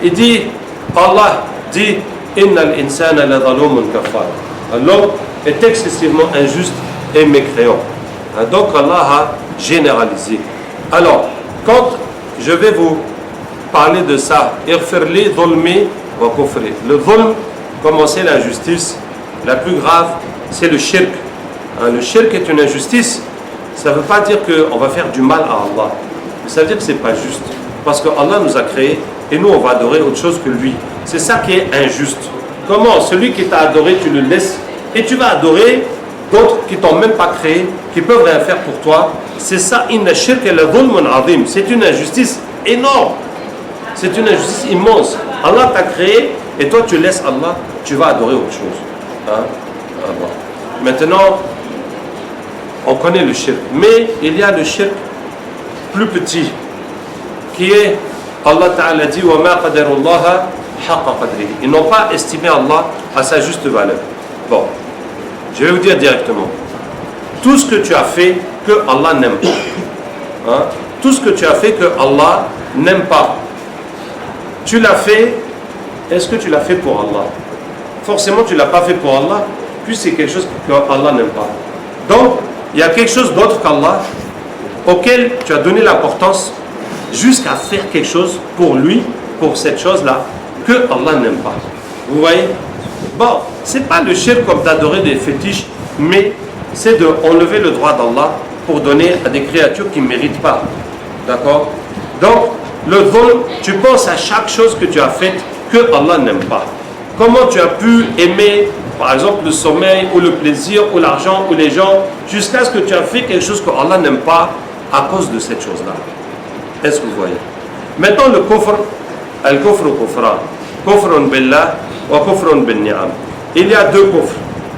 Il dit, Allah dit, Inna al-insana la dhalumun kafar. L'homme est excessivement injuste et mécréant. Donc Allah a généralisé. Alors, quand je vais vous parler de ça, irfirli dhulmi wa kufri. Le dhulm, comment c'est l'injustice, la plus grave, c'est le shirk. Le shirk est une injustice. Ça ne veut pas dire qu'on va faire du mal à Allah. Mais ça veut dire que ce n'est pas juste. Parce que Allah nous a créés et nous, on va adorer autre chose que lui. C'est ça qui est injuste. Comment? Celui qui t'a adoré, tu le laisses et tu vas adorer d'autres qui t'ont même pas créé, qui peuvent rien faire pour toi. C'est ça, inna shirk la dhulmun azim. C'est une injustice énorme. C'est une injustice immense. Allah t'a créé et toi tu laisses Allah, tu vas adorer autre chose. Bon. Maintenant, on connaît le shirk, mais il y a le shirk plus petit, qui est, Allah Ta'ala dit, wa ma qadarullaha haqqa qadrihi. Ils n'ont pas estimé Allah à sa juste valeur. Bon, je vais vous dire directement, tout ce que tu as fait que Allah n'aime pas, tout ce que tu as fait que Allah n'aime pas, tu l'as fait, est-ce que tu l'as fait pour Allah? Forcément tu ne l'as pas fait pour Allah, puis c'est quelque chose que Allah n'aime pas. Donc il y a quelque chose d'autre qu'Allah auquel tu as donné l'importance jusqu'à faire quelque chose pour lui, pour cette chose-là, que Allah n'aime pas. Vous voyez? Bon, c'est pas le shirk comme d'adorer des fétiches, mais c'est de enlever le droit d'Allah pour donner à des créatures qui ne méritent pas. D'accord? Donc, le dhulm, tu penses à chaque chose que tu as faite que Allah n'aime pas. Comment tu as pu aimer, par exemple, le sommeil, ou le plaisir, ou l'argent, ou les gens, jusqu'à ce que tu as fait quelque chose que Allah n'aime pas à cause de cette chose-là. Est-ce que vous voyez? Maintenant, le kufr, al-kufr kufran, kufrun billah wa kufrun bin ni'am. Il y a deux kufrs.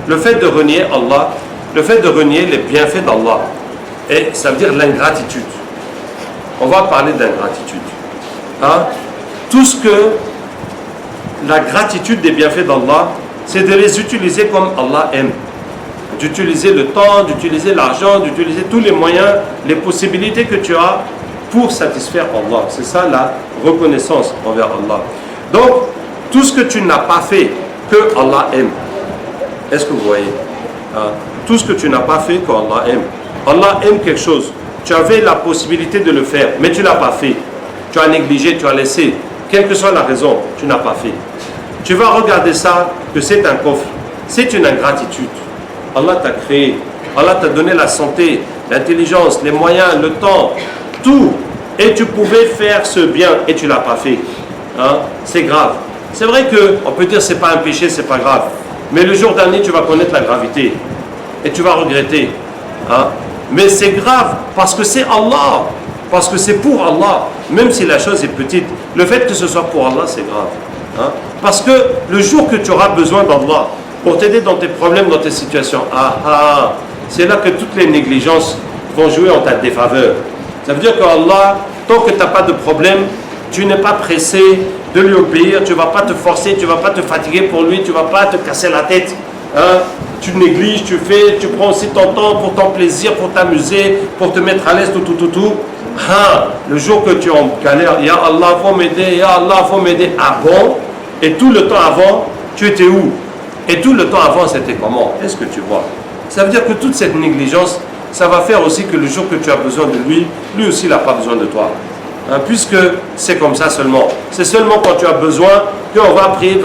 Le fait de renier Allah, le fait de renier les bienfaits d'Allah. Et ça veut dire l'ingratitude. On va parler d'ingratitude. Tout ce que la gratitude des bienfaits d'Allah, c'est de les utiliser comme Allah aime. D'utiliser le temps, d'utiliser l'argent, d'utiliser tous les moyens, les possibilités que tu as pour satisfaire Allah. C'est ça la reconnaissance envers Allah. Donc, tout ce que tu n'as pas fait que Allah aime. Est-ce que vous voyez? Tout ce que tu n'as pas fait que Allah aime. Allah aime quelque chose. Tu avais la possibilité de le faire, mais tu ne l'as pas fait. Tu as négligé, tu as laissé. Quelle que soit la raison, tu n'as pas fait. Tu vas regarder ça, que c'est un coffre. C'est une ingratitude. Allah t'a créé. Allah t'a donné la santé, l'intelligence, les moyens, le temps, tout. Et tu pouvais faire ce bien et tu ne l'as pas fait. C'est grave. C'est vrai qu'on peut dire que ce n'est pas un péché, ce n'est pas grave. Mais le jour dernier, tu vas connaître la gravité. Et tu vas regretter. Mais c'est grave parce que c'est Allah. Parce que c'est pour Allah. Même si la chose est petite. Le fait que ce soit pour Allah, c'est grave. Parce que le jour que tu auras besoin d'Allah pour t'aider dans tes problèmes, dans tes situations, c'est là que toutes les négligences vont jouer en ta défaveur. Ça veut dire qu'Allah, tant que tu n'as pas de problème, tu n'es pas pressé de lui obéir, tu ne vas pas te forcer, tu ne vas pas te fatiguer pour lui, tu ne vas pas te casser la tête. Tu négliges, tu prends aussi ton temps pour ton plaisir, pour t'amuser, pour te mettre à l'aise, tout. Le jour que tu es en galère, Ya Allah, faut m'aider, Ya Allah, faut m'aider. Ah bon? Et tout le temps avant, tu étais où? Et tout le temps avant, c'était comment? Est-ce que tu vois? Ça veut dire que toute cette négligence, ça va faire aussi que le jour que tu as besoin de lui, lui aussi, il n'a pas besoin de toi. Puisque c'est comme ça seulement. C'est seulement quand tu as besoin qu'on va prier.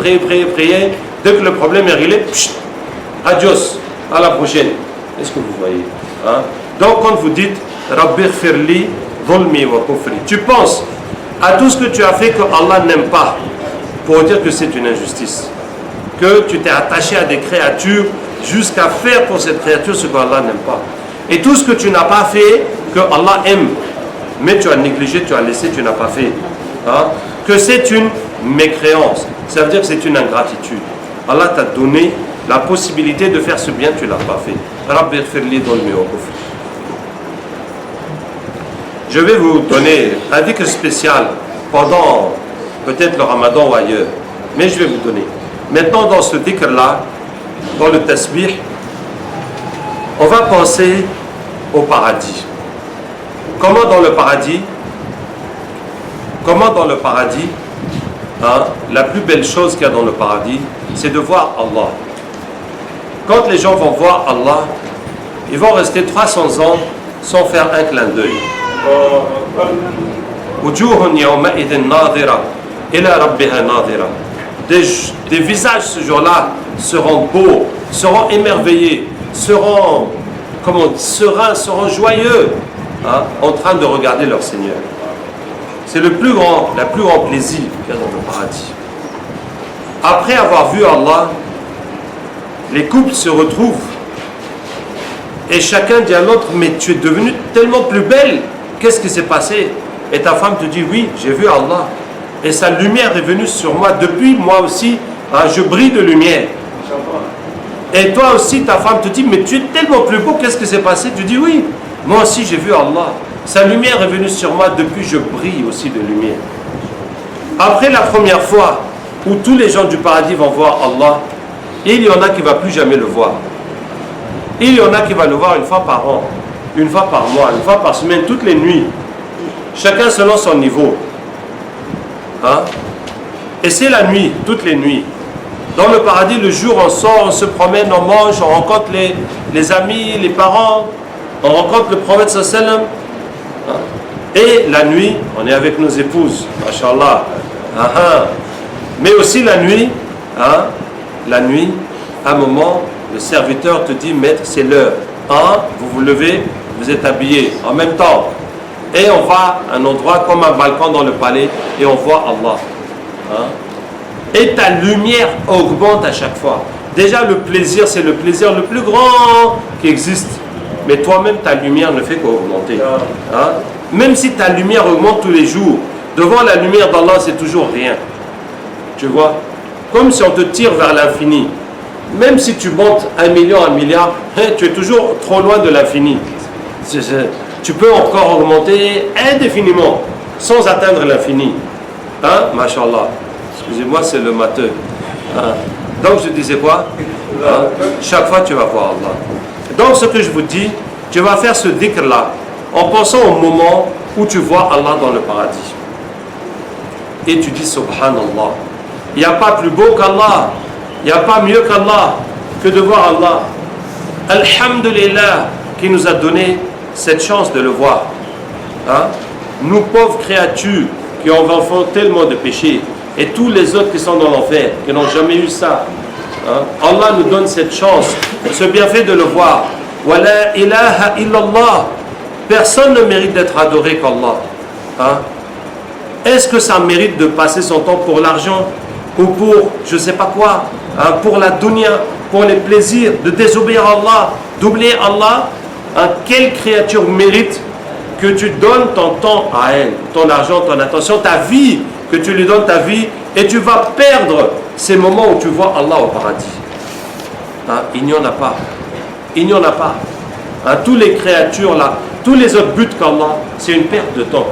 Dès que le problème est réglé, adios, à la prochaine. Est-ce que vous voyez? Donc quand vous dites Rabbi firli dhulmi wa kufri, tu penses à tout ce que tu as fait que Allah n'aime pas pour dire que c'est une injustice, que tu t'es attaché à des créatures jusqu'à faire pour cette créature ce que Allah n'aime pas, et tout ce que tu n'as pas fait que Allah aime, mais tu as négligé, tu as laissé, tu n'as pas fait, que c'est une mécréance. Ça veut dire que c'est une ingratitude. Allah t'a donné la possibilité de faire ce bien, tu ne l'as pas fait. Rabbi firli dhulmi wa kufri. Je vais vous donner un dhikr spécial pendant peut-être le Ramadan ou ailleurs, mais je vais vous donner. Maintenant, dans ce dhikr-là, dans le tasbih, on va penser au paradis. Comment dans le paradis, hein, la plus belle chose qu'il y a dans le paradis, c'est de voir Allah. Quand les gens vont voir Allah, ils vont rester 300 ans sans faire un clin d'œil. Des visages ce jour-là seront beaux, seront émerveillés, seront sereins, seront joyeux, hein, en train de regarder leur Seigneur. C'est la plus grand plaisir qu'il y a dans le paradis. Après avoir vu Allah, les couples se retrouvent et chacun dit à l'autre, mais tu es devenue tellement plus belle, qu'est-ce qui s'est passé? Et ta femme te dit, oui, j'ai vu Allah et sa lumière est venue sur moi. Depuis, moi aussi, hein, je brille de lumière. Et toi aussi, ta femme te dit, mais tu es tellement plus beau, qu'est-ce qui s'est passé? Tu dis, oui, moi aussi j'ai vu Allah. Sa lumière est venue sur moi, depuis je brille aussi de lumière. Après la première fois où tous les gens du paradis vont voir Allah, il y en a qui ne vont plus jamais le voir. Il y en a qui vont le voir une fois par an, une fois par mois, une fois par semaine, toutes les nuits. Chacun selon son niveau. Hein? Et c'est la nuit, toutes les nuits. Dans le paradis, le jour, on sort, on se promène, on mange, on rencontre les amis, les parents, on rencontre le prophète sallam. Et la nuit, on est avec nos épouses, mashallah. Mais aussi la nuit, hein, à un moment, le serviteur te dit, maître, c'est l'heure. Vous vous levez, vous êtes habillés en même temps. Et on va à un endroit comme un balcon dans le palais et on voit Allah. Hein? Et ta lumière augmente à chaque fois. Déjà le plaisir, c'est le plaisir le plus grand qui existe. Mais toi-même, ta lumière ne fait qu'augmenter. Hein? Même si ta lumière augmente tous les jours, devant la lumière d'Allah, c'est toujours rien. Tu vois? Comme si on te tire vers l'infini. Même si tu montes 1 million, 1 milliard, hein, tu es toujours trop loin de l'infini. Tu peux encore augmenter indéfiniment, sans atteindre l'infini. Hein? Mashallah. Excusez-moi, c'est le matheux. Hein? Donc je disais quoi? Hein? Chaque fois tu vas voir Allah. Donc ce que je vous dis, tu vas faire ce dhikr-là en pensant au moment où tu vois Allah dans le paradis. Et tu dis Subhanallah. Il n'y a pas plus beau qu'Allah. Il n'y a pas mieux qu'Allah que de voir Allah. Alhamdulillah qui nous a donné cette chance de le voir. Hein? Nous pauvres créatures qui ont fait tellement de péchés et tous les autres qui sont dans l'enfer, qui n'ont jamais eu ça. Hein? Allah nous donne cette chance, ce bienfait de le voir. Wa la ilaha illallah. Personne ne mérite d'être adoré qu'Allah. Hein? Est-ce que ça mérite de passer son temps pour l'argent ou pour je ne sais pas quoi, hein? Pour la dunya, pour les plaisirs, de désobéir à Allah, d'oublier Allah? Hein? Quelle créature mérite que tu donnes ton temps à elle, ton argent, ton attention, ta vie, que tu lui donnes ta vie et tu vas perdre ces moments où tu vois Allah au paradis? Hein? Il n'y en a pas. Il n'y en a pas. Hein? Toutes les créatures là, tous les autres buts qu'Allah, c'est une perte de temps.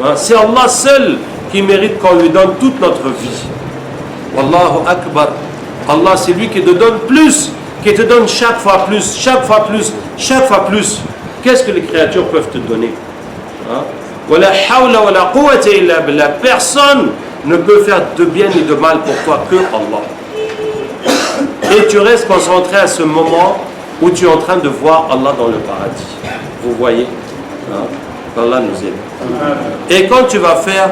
Hein? C'est Allah seul qui mérite qu'on lui donne toute notre vie. Wallahu Akbar. Allah, c'est lui qui te donne plus, qui te donne chaque fois plus, chaque fois plus, chaque fois plus. Qu'est-ce que les créatures peuvent te donner? Wala hawla wala quwwata illa billah. Personne ne peut faire de bien ni de mal pour toi que Allah. Et tu restes concentré à ce moment où tu es en train de voir Allah dans le paradis. Vous voyez? Allah nous aide. Et quand tu vas faire,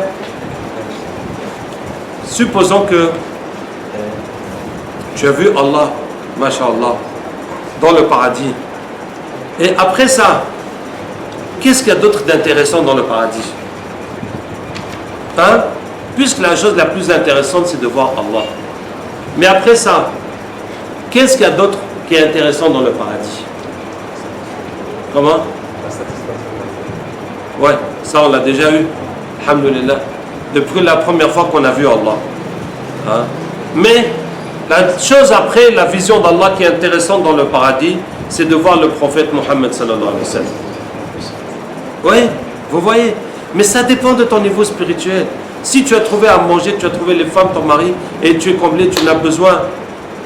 supposons que tu as vu Allah, mashallah, dans le paradis. Et après ça, qu'est-ce qu'il y a d'autre d'intéressant dans le paradis? Hein? Puisque la chose la plus intéressante, c'est de voir Allah. Mais après ça, qu'est-ce qu'il y a d'autre qui est intéressant dans le paradis? Comment? Ouais, ça on l'a déjà eu. Alhamdulillah. Depuis la première fois qu'on a vu Allah. Hein? Mais la chose après, la vision d'Allah qui est intéressante dans le paradis, c'est de voir le prophète Mohammed sallallahu alayhi wa sallam. Oui, vous voyez. Mais ça dépend de ton niveau spirituel. Si tu as trouvé à manger, tu as trouvé les femmes, ton mari, et tu es comblé, tu n'as besoin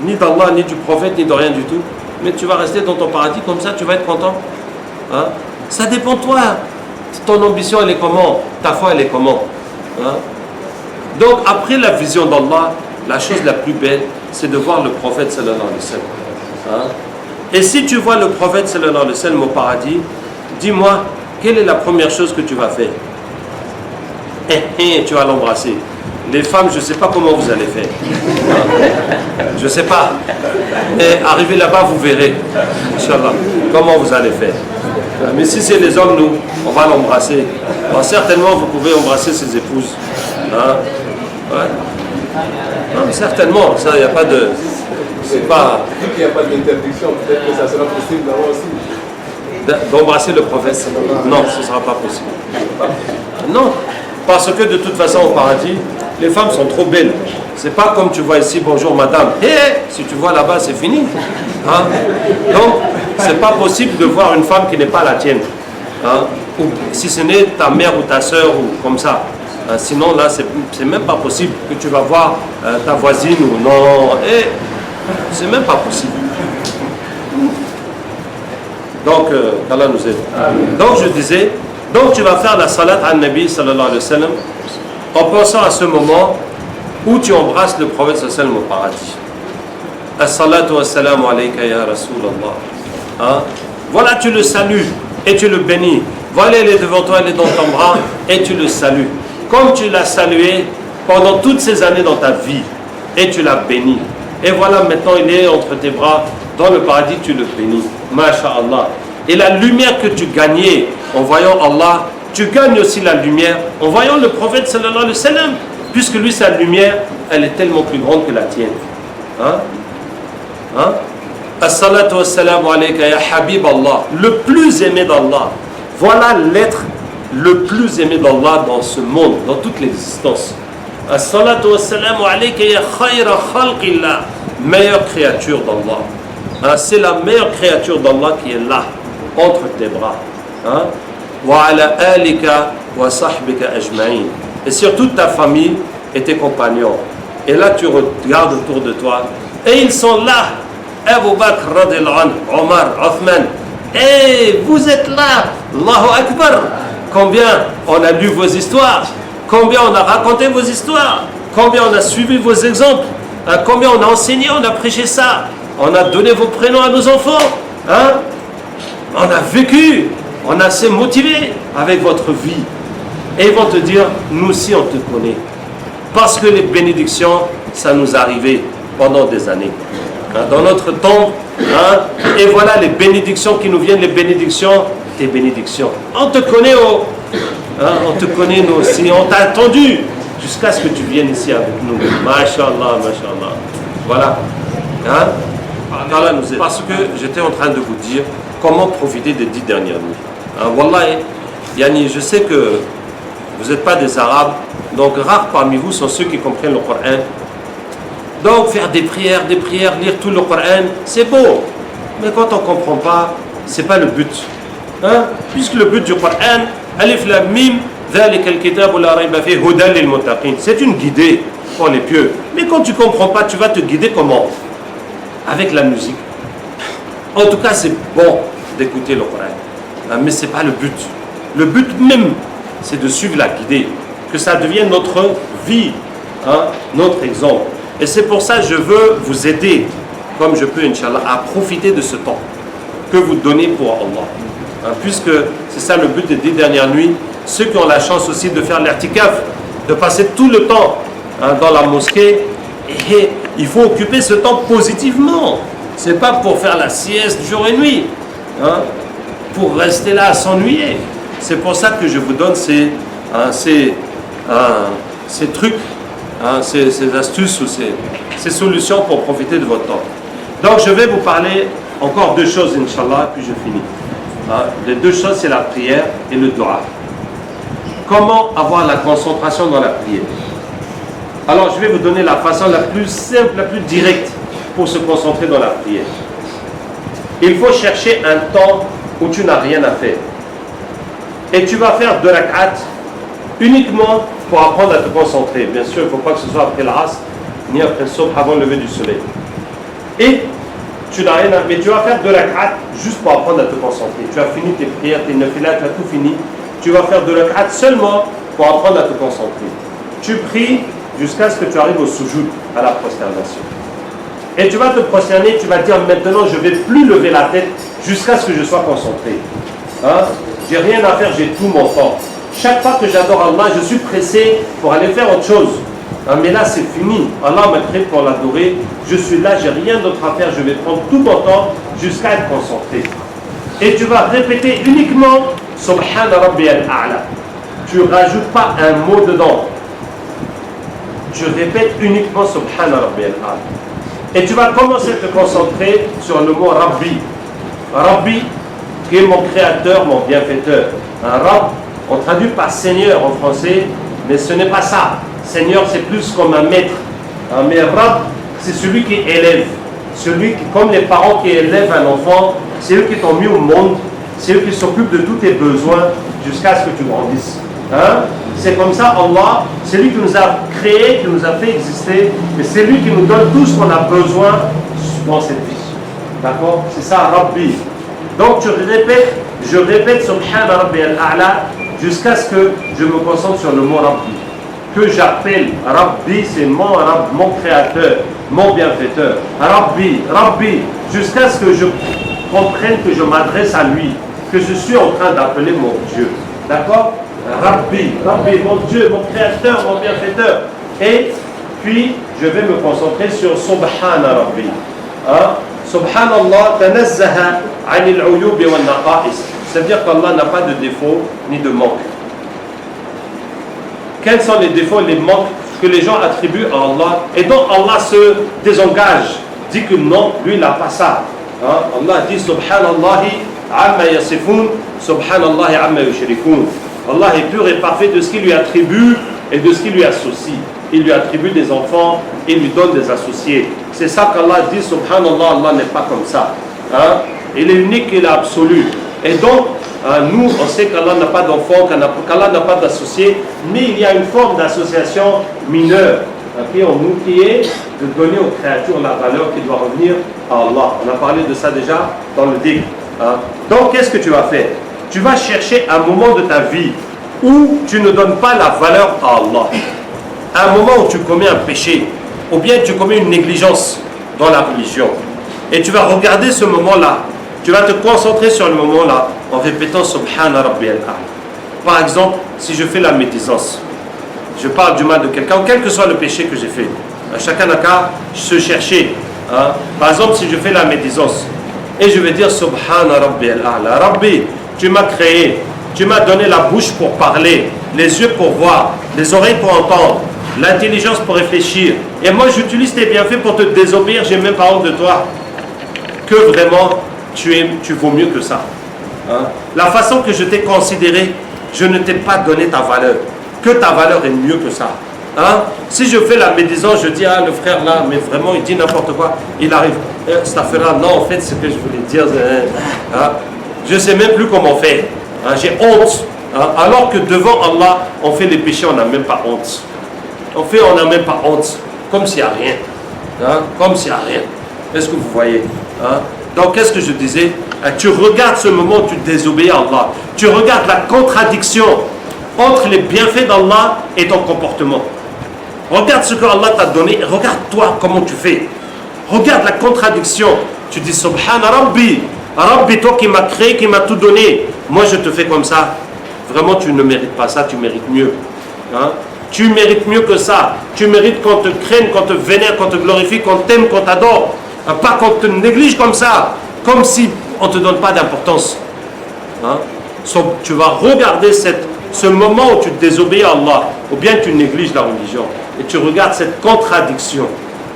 ni d'Allah, ni du prophète, ni de rien du tout, mais tu vas rester dans ton paradis comme ça, tu vas être content. Hein? Ça dépend de toi. Ton ambition, elle est comment? Ta foi, elle est comment? Hein? Donc, après la vision d'Allah, la chose la plus belle, c'est de voir le prophète sallallahu alayhi wa sallam. Hein? Et si tu vois le prophète sallallahu alayhi wa sallam au paradis, dis-moi, quelle est la première chose que tu vas faire? Tu vas l'embrasser. Les femmes, je ne sais pas comment vous allez faire. Je ne sais pas. Et arrivez là-bas, vous verrez. Inch'Allah, comment vous allez faire. Mais si c'est les hommes, nous, on va l'embrasser. Alors, certainement, vous pouvez embrasser ses épouses. Hein? Ouais. Non, certainement, ça, il n'y a pas de... C'est pas... Vu qu'il n'y a pas d'interdiction, peut-être que ça sera possible là aussi. D'embrasser le prophète. Non, ce ne sera pas possible. Non, parce que de toute façon, au paradis, les femmes sont trop belles. C'est pas comme tu vois ici, bonjour madame. Si tu vois là-bas, c'est fini. Hein? Donc, c'est pas possible de voir une femme qui n'est pas la tienne. Hein? Ou si ce n'est ta mère ou ta soeur ou comme ça. Sinon, là, c'est même pas possible que tu vas voir ta voisine ou non. C'est même pas possible. Donc, qu'Allah nous aide. Donc, je disais, donc tu vas faire la salat al-Nabi sallallahu alayhi wa sallam en pensant à ce moment où tu embrasses le prophète sallallahu alayhi wa sallam au paradis. As-salatu wa-salamu alayka ya Rasulallah. Hein? Voilà, tu le salues et tu le bénis. Voilà, il est devant toi, il est dans ton bras et tu le salues. Comme tu l'as salué pendant toutes ces années dans ta vie et tu l'as béni. Et voilà, maintenant il est entre tes bras dans le paradis, tu le bénis. Masha'Allah. Et la lumière que tu gagnais en voyant Allah, tu gagnes aussi la lumière en voyant le prophète sallallahu alayhi wa sallam, puisque lui, sa lumière, elle est tellement plus grande que la tienne. Hein? Hein? As-salatu wa-salamu alayka ya Habib Allah, le plus aimé d'Allah. Voilà l'être le plus aimé d'Allah dans ce monde, dans toute l'existence. As-salatu wa-salamu alayka ya khayra khalqillah, meilleure créature d'Allah. Hein? C'est la meilleure créature d'Allah qui est là, entre tes bras. Hein? Wa ala alika wa sahbika ajma'in. Et sur toute ta famille et tes compagnons. Et là, tu regardes autour de toi. Et ils sont là. Abu Bakr, radiyallahu anhu, Omar, Othman. Et vous êtes là. Allahu Akbar. Combien on a lu vos histoires. Combien on a raconté vos histoires. Combien on a suivi vos exemples. Combien on a enseigné, on a prêché ça. On a donné vos prénoms à nos enfants. Hein? On a vécu. On a assez motivé avec votre vie. Et ils vont te dire, nous aussi on te connaît. Parce que les bénédictions, ça nous arrivait pendant des années. Hein, dans notre tombe, hein, et voilà les bénédictions qui nous viennent, les bénédictions, tes bénédictions. On te connaît, hein, on te connaît nous aussi. On t'a attendu jusqu'à ce que tu viennes ici avec nous. Masha'Allah, Masha'Allah. Voilà. Hein? Parce que j'étais en train de vous dire comment profiter des 10 dernières nuits. Hein, Wallahi, Yani, je sais que vous n'êtes pas des Arabes, donc rares parmi vous sont ceux qui comprennent le Coran. Donc faire des prières, lire tout le Coran, c'est beau. Mais quand on ne comprend pas, ce n'est pas le but. Hein? Puisque le but du Coran, Alif Lam Mim, c'est une guidée pour les pieux. Mais quand tu ne comprends pas, tu vas te guider comment? Avec la musique. En tout cas, c'est bon d'écouter le Coran. Mais ce n'est pas le but. Le but même, c'est de suivre la guidée. Que ça devienne notre vie, hein, notre exemple. Et c'est pour ça que je veux vous aider, comme je peux, Inch'Allah, à profiter de ce temps que vous donnez pour Allah. Hein, puisque c'est ça le but des 10 dernières nuits. Ceux qui ont la chance aussi de faire l'irtikaf, de passer tout le temps hein, dans la mosquée, et il faut occuper ce temps positivement. Ce n'est pas pour faire la sieste jour et nuit, hein, pour rester là à s'ennuyer. C'est pour ça que je vous donne ces trucs, hein, ces astuces ou ces solutions pour profiter de votre temps. Donc je vais vous parler encore 2 choses, Inch'Allah, puis je finis. Hein, les 2 choses, c'est la prière et le dua. Comment avoir la concentration dans la prière? Alors je vais vous donner la façon la plus simple, la plus directe pour se concentrer dans la prière. Il faut chercher un temps où tu n'as rien à faire. Et tu vas faire 2 rak'at uniquement pour apprendre à te concentrer. Bien sûr, il ne faut pas que ce soit après l'Asr, ni après le Subh, avant le lever du soleil. Et tu n'as rien à... Mais tu vas faire 2 rak'at juste pour apprendre à te concentrer. Tu as fini tes prières, tes nafilas, tu as tout fini. Tu vas faire 2 rak'at seulement pour apprendre à te concentrer. Tu pries jusqu'à ce que tu arrives au sujoud, à la prosternation. Et tu vas te prosterner, tu vas dire maintenant je ne vais plus lever la tête jusqu'à ce que je sois concentré. Hein? J'ai rien à faire, j'ai tout mon temps. Chaque fois que j'adore Allah, je suis pressé pour aller faire autre chose. Hein? Mais là c'est fini. Allah m'a créé pour l'adorer. Je suis là, j'ai rien d'autre à faire. Je vais prendre tout mon temps jusqu'à être concentré. Et tu vas répéter uniquement Subhana Rabbi al-A'la. Tu ne rajoutes pas un mot dedans. Tu répètes uniquement Subhana Rabbi al-A'la. Et tu vas commencer à te concentrer sur le mot Rabbi. Rabbi, qui est mon créateur, mon bienfaiteur. Un Rab, on traduit par Seigneur en français, mais ce n'est pas ça. Seigneur, c'est plus comme un maître. Mais Rab, c'est celui qui élève. Celui qui, comme les parents qui élèvent un enfant, c'est eux qui t'ont mis au monde, c'est eux qui s'occupent de tous tes besoins jusqu'à ce que tu grandisses. Hein? C'est comme ça, Allah, c'est lui qui nous a créés, qui nous a fait exister, et c'est lui qui nous donne tout ce qu'on a besoin dans cette vie. D'accord? C'est ça, Rabbi. Donc je répète Subhana Rabbi al-A'la jusqu'à ce que je me concentre sur le mot Rabbi. Que j'appelle Rabbi, c'est mon Rabb, mon créateur, mon bienfaiteur. Rabbi, Rabbi, jusqu'à ce que je comprenne que je m'adresse à lui, que je suis en train d'appeler mon Dieu. D'accord? Rabbi, Rabbi, mon Dieu, mon créateur, mon bienfaiteur. Et puis, je vais me concentrer sur Subhana Rabbi. Hein? Subhanallah, tanazzaha anil uyub wa naqa'is. C'est-à-dire qu'Allah n'a pas de défaut ni de manque. Quels sont les défauts et les manques que les gens attribuent à Allah et dont Allah se désengage, dit que non, lui il n'a pas ça. Hein? Allah dit Subhanallahi amma yasifun, Subhanallahi amma yushrikun. Allah est pur et parfait de ce qu'il lui attribue et de ce qu'il lui associe. Il lui attribue des enfants, il lui donne des associés. C'est ça qu'Allah dit, Subhanallah, Allah n'est pas comme ça. Hein? Il est unique, il est absolu. Et donc, nous, on sait qu'Allah n'a pas d'enfants, qu'Allah n'a pas d'associés, mais il y a une forme d'association mineure qui est en nous, qui est de donner aux créatures la valeur qui doit revenir à Allah. On a parlé de ça déjà dans le dhikr. Hein? Donc, qu'est-ce que tu vas faire? Tu vas chercher un moment de ta vie où tu ne donnes pas la valeur à Allah. Un moment où tu commets un péché, ou bien tu commets une négligence dans la religion. Et tu vas regarder ce moment-là. Tu vas te concentrer sur le moment-là en répétant Subhana Rabbi al-A'la. Par exemple, si je fais la médisance, je parle du mal de quelqu'un, quel que soit le péché que j'ai fait. Chacun n'a qu'à se chercher. Hein? Par exemple, si je fais la médisance, et je vais dire Subhana Rabbi al-A'la. Rabbi, tu m'as créé, tu m'as donné la bouche pour parler, les yeux pour voir, les oreilles pour entendre, l'intelligence pour réfléchir. Et moi, j'utilise tes bienfaits pour te désobéir, j'ai même pas honte de toi. Que vraiment, tu vaux mieux que ça. Hein? La façon que je t'ai considéré, je ne t'ai pas donné ta valeur. Que ta valeur est mieux que ça. Hein? Si je fais la médisance, je dis, ah, le frère là, mais vraiment, il dit n'importe quoi. Il arrive, ça fera, non, en fait, ce que je voulais dire, hein? Je ne sais même plus comment faire. Hein? J'ai honte. Hein? Alors que devant Allah, on fait les péchés, on n'a même pas honte. On n'a même pas honte. Comme s'il n'y a rien. Hein? Comme s'il n'y a rien. Est-ce que vous voyez? Hein? Donc, qu'est-ce que je disais? Tu regardes ce moment où tu désobéis à Allah. Tu regardes la contradiction entre les bienfaits d'Allah et ton comportement. Regarde ce que Allah t'a donné. Regarde toi comment tu fais. Regarde la contradiction. Tu dis Subhana Rabbi. Rabbi, toi qui m'as créé, qui m'as tout donné. Moi, je te fais comme ça. Vraiment, tu ne mérites pas ça. Tu mérites mieux. Hein? Tu mérites mieux que ça. Tu mérites qu'on te craigne, qu'on te vénère, qu'on te glorifie, qu'on t'aime, qu'on t'adore. Pas qu'on te néglige comme ça. Comme si on ne te donne pas d'importance. Hein? Tu vas regarder ce moment où tu désobéis à Allah. Ou bien tu négliges la religion. Et tu regardes cette contradiction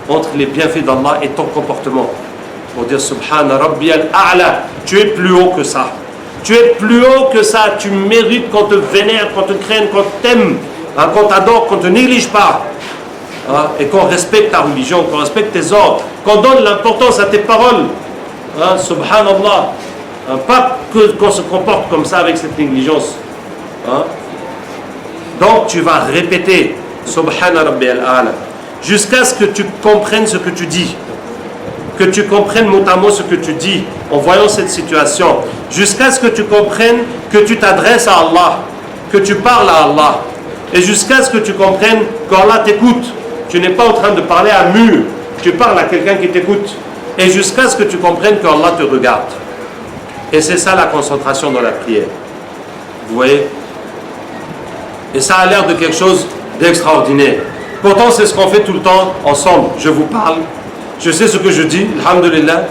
entre les bienfaits d'Allah et ton comportement. Pour dire Subhana Rabbi al-A'la. Tu es plus haut que ça. Tu es plus haut que ça. Tu mérites qu'on te vénère, qu'on te craigne, qu'on t'aime. Hein, qu'on t'adore, qu'on ne te néglige pas. Hein, et qu'on respecte ta religion, qu'on respecte tes ordres, qu'on donne l'importance à tes paroles. Hein, subhanallah. Hein, pas qu'on se comporte comme ça avec cette négligence. Hein. Donc tu vas répéter Subhana Rabbiyal A'la jusqu'à ce que tu comprennes ce que tu dis. Que tu comprennes mot à mot ce que tu dis en voyant cette situation. Jusqu'à ce que tu comprennes que tu t'adresses à Allah, que tu parles à Allah. Et jusqu'à ce que tu comprennes qu'Allah t'écoute. Tu n'es pas en train de parler à un mur. Tu parles à quelqu'un qui t'écoute. Et jusqu'à ce que tu comprennes qu'Allah te regarde. Et c'est ça la concentration dans la prière. Vous voyez? Et ça a l'air de quelque chose d'extraordinaire. Pourtant, c'est ce qu'on fait tout le temps ensemble. Je vous parle. Je sais ce que je dis, alhamdulillah.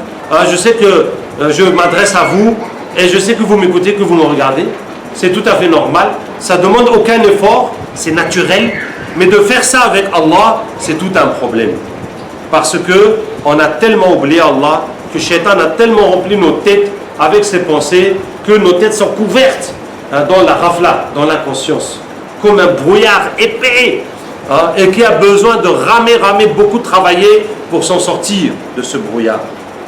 Je sais que je m'adresse à vous et je sais que vous m'écoutez, que vous me regardez. C'est tout à fait normal. Ça ne demande aucun effort, c'est naturel. Mais de faire ça avec Allah, c'est tout un problème. Parce qu'on a tellement oublié Allah, que Shaitan a tellement rempli nos têtes avec ses pensées, que nos têtes sont couvertes dans la rafla, dans l'inconscience. Comme un brouillard épais. Et qui a besoin de ramer, beaucoup travailler pour s'en sortir de ce brouillard.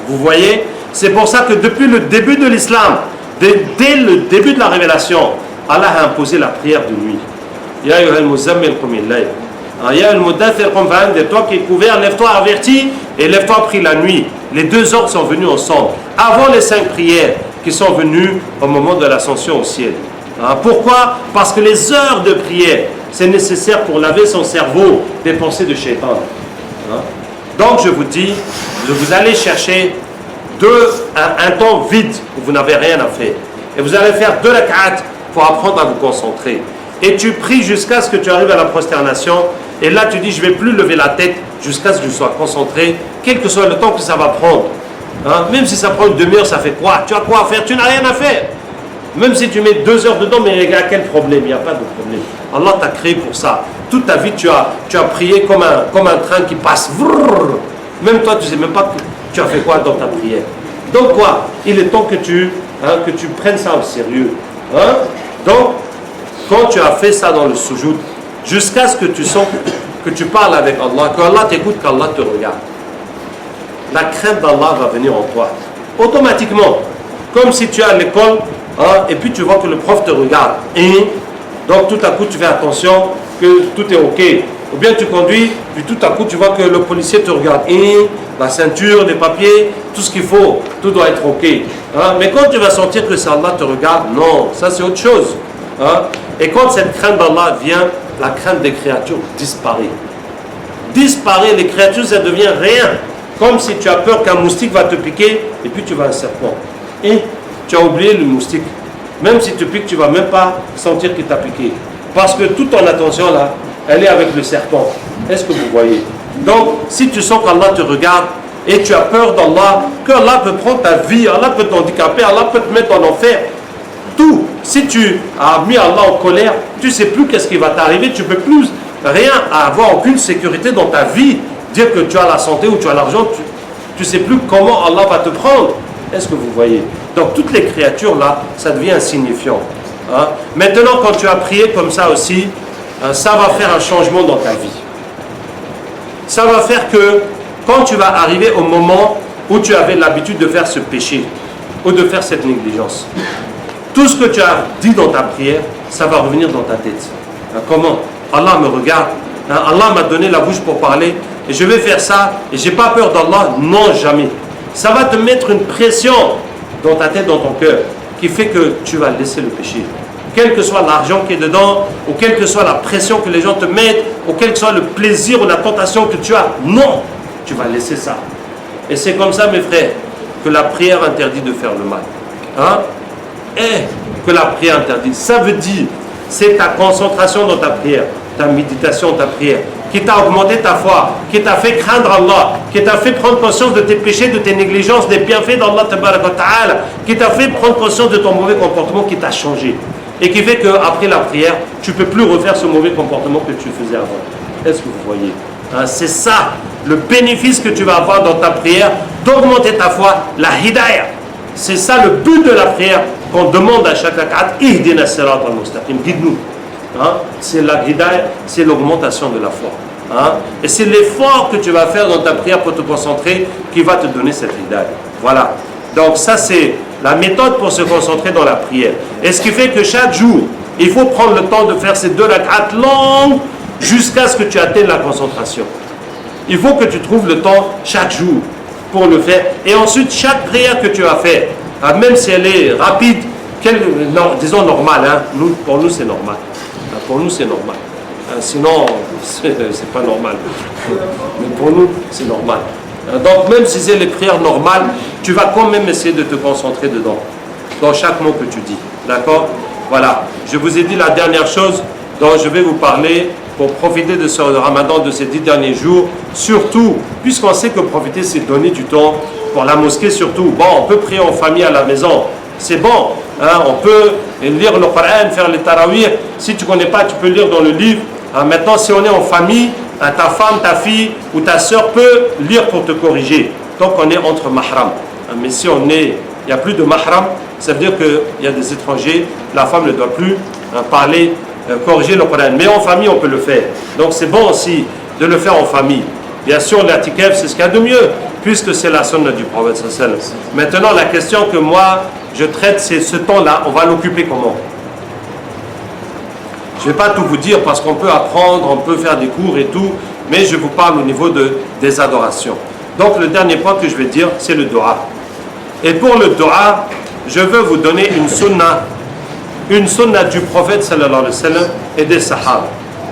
Vous voyez? C'est pour ça que depuis le début de l'islam, dès le début de la révélation, Allah a imposé la prière de nuit. Ya ayyuhal muzammil qum al-layl. Ya al-mudaththir qum fa'anzir. Toi qui es couvert, lève-toi averti et lève-toi prie la nuit. Les deux ordres sont venus ensemble. Avant les 5 prières qui sont venues au moment de l'ascension au ciel. Pourquoi? Parce que les heures de prière, c'est nécessaire pour laver son cerveau des pensées de Shaitan. Donc je vous dis, vous allez chercher un temps vide où vous n'avez rien à faire. Et vous allez faire 2 rak'at pour apprendre à vous concentrer. Et tu pries jusqu'à ce que tu arrives à la prosternation. Et là tu dis, je ne vais plus lever la tête jusqu'à ce que je sois concentré, quel que soit le temps que ça va prendre. Même si ça prend une demi-heure, ça fait quoi? Tu as quoi à faire? Tu n'as rien à faire. Même si tu mets 2 heures dedans, mais il y a quel problème? Il n'y a pas de problème. Allah t'a créé pour ça. Toute ta vie, tu as prié comme un train qui passe. Même toi, tu ne sais même pas que tu as fait quoi dans ta prière. Donc quoi? Il est temps que tu prennes ça au sérieux. Donc, quand tu as fait ça dans le sujoud, jusqu'à ce que tu sens que tu parles avec Allah, qu'Allah t'écoute, qu'Allah te regarde, la crainte d'Allah va venir en toi. Automatiquement. Comme si tu es à l'école, et puis tu vois que le prof te regarde. Et donc tout à coup tu fais attention que tout est ok. Ou bien tu conduis, puis tout à coup tu vois que le policier te regarde. Et la ceinture, les papiers, tout ce qu'il faut, tout doit être ok. Mais quand tu vas sentir que Allah te regarde, non, ça c'est autre chose. Et quand cette crainte d'Allah vient, la crainte des créatures disparaît. Disparaît, les créatures ça devient rien. Comme si tu as peur qu'un moustique va te piquer, et puis tu vas un serpent. Et tu as oublié le moustique. Même si tu piques, tu ne vas même pas sentir qu'il t'a piqué. Parce que toute ton attention là, elle est avec le serpent. Est-ce que vous voyez? Donc, si tu sens qu'Allah te regarde et tu as peur d'Allah, qu'Allah peut prendre ta vie, Allah peut t'handicaper, Allah peut te mettre en enfer. Tout. Si tu as mis Allah en colère, tu ne sais plus qu'est-ce qui va t'arriver, tu ne peux plus rien avoir aucune sécurité dans ta vie. Dire que tu as la santé ou tu as l'argent, tu ne sais plus comment Allah va te prendre. Est-ce que vous voyez? Donc toutes les créatures là, ça devient insignifiant. Maintenant quand tu as prié comme ça aussi, ça va faire un changement dans ta vie. Ça va faire que quand tu vas arriver au moment où tu avais l'habitude de faire ce péché ou de faire cette négligence, tout ce que tu as dit dans ta prière, ça va revenir dans ta tête. Comment? Allah me regarde, Allah m'a donné la bouche pour parler et je vais faire ça et j'ai pas peur d'Allah. Non, jamais. Ça va te mettre une pression dans ta tête, dans ton cœur, qui fait que tu vas laisser le péché. Quel que soit l'argent qui est dedans, ou quelle que soit la pression que les gens te mettent, ou quel que soit le plaisir ou la tentation que tu as, non, tu vas laisser ça. Et c'est comme ça, mes frères, que la prière interdit de faire le mal. Et que la prière interdit. Ça veut dire, c'est ta concentration dans ta prière, ta méditation, ta prière, qui t'a augmenté ta foi, qui t'a fait craindre Allah, qui t'a fait prendre conscience de tes péchés, de tes négligences, des bienfaits d'Allah, qui t'a fait prendre conscience de ton mauvais comportement, qui t'a changé. Et qui fait qu'après la prière, tu ne peux plus refaire ce mauvais comportement que tu faisais avant. Est-ce que vous voyez? C'est ça, le bénéfice que tu vas avoir dans ta prière, d'augmenter ta foi, la hidayah. C'est ça le but de la prière qu'on demande à chaque rakat. Ihdina sirat al-mustaqim, guide-nous. C'est la hidayah, c'est l'augmentation de la foi. Et c'est l'effort que tu vas faire dans ta prière pour te concentrer qui va te donner cette hidayah. Voilà. Donc ça c'est la méthode pour se concentrer dans la prière. Et ce qui fait que chaque jour, Il faut prendre le temps de faire ces 2 rak'at longues jusqu'à ce que tu atteignes la concentration. Il faut que tu trouves le temps chaque jour pour le faire. Et ensuite, chaque prière que tu as fait, même si elle est rapide, disons normale, hein, pour nous c'est normal. Pour nous c'est normal. Sinon, c'est pas normal. Mais pour nous, c'est normal. Donc même si c'est les prières normales, tu vas quand même essayer de te concentrer dedans, dans chaque mot que tu dis. D'accord? Voilà. Je vous ai dit la dernière chose dont je vais vous parler pour profiter de ce ramadan, de ces 10 derniers jours. Surtout, puisqu'on sait que profiter, c'est donner du temps pour la mosquée surtout. Bon, on peut prier en famille à la maison. C'est bon. Hein? On peut lire le Coran, faire les tarawih. Si tu ne connais pas, tu peux lire dans le livre. Maintenant, si on est en famille, ta femme, ta fille ou ta soeur peut lire pour te corriger. Donc, on est entre mahram. Mais si il n'y a plus de mahram, ça veut dire qu'il y a des étrangers, la femme ne doit plus parler, corriger le Coran. Mais en famille, on peut le faire. Donc, c'est bon aussi de le faire en famille. Bien sûr, l'Atikaf, c'est ce qu'il y a de mieux, puisque c'est la sunna du prophète sallallahu alayhi wa sallam. Maintenant, la question que moi, je traite, c'est ce temps-là, on va l'occuper comment? Je ne vais pas tout vous dire parce qu'on peut apprendre, on peut faire des cours et tout, mais je vous parle au niveau des adorations. Donc le dernier point que je vais dire, c'est le dua. Et pour le dua, je veux vous donner une sunna du prophète sallallahu alayhi wa sallam et des sahaba.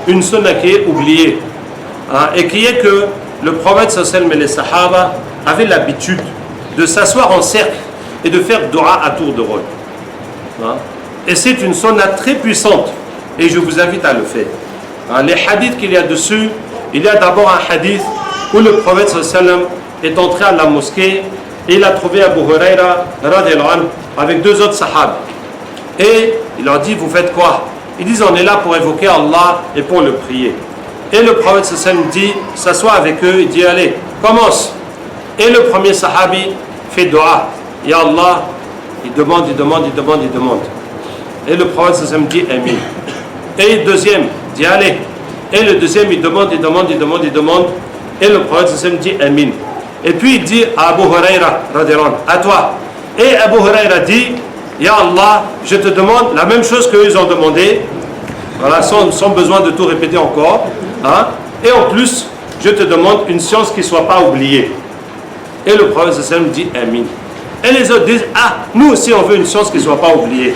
Une sunna qui est oubliée, hein, et qui est que le prophète sallallahu alayhi wa sallam et les sahaba avaient l'habitude de s'asseoir en cercle et de faire dua à tour de rôle. Hein. Et c'est une sunna très puissante. Et je vous invite à le faire. Les hadiths qu'il y a dessus, il y a d'abord un hadith où le prophète sallallahu alayhi wa sallam est entré à la mosquée et il a trouvé Abu Huraira radhiyallahu anhu avec 2 autres sahabas. Et il leur dit, vous faites quoi? Ils disent, on est là pour évoquer Allah et pour le prier. Et le prophète sallallahu alayhi wa sallam dit, s'assoit avec eux, il dit, allez, commence. Et le premier sahabi fait dua. Ya Allah, il demande. Et le prophète sallallahu alayhi wa sallam dit, amin. Et le deuxième dit allez. Et le deuxième il demande. Et le prophète sallam dit amin. Et puis il dit à Abu Huraira, à toi. Et Abu Huraira dit, Ya Allah, je te demande la même chose qu'eux ont demandé. Voilà, sans besoin de tout répéter encore. Hein? Et en plus, je te demande une science qui ne soit pas oubliée. Et le prophète sallam dit amin. Et les autres disent, nous aussi on veut une science qui ne soit pas oubliée.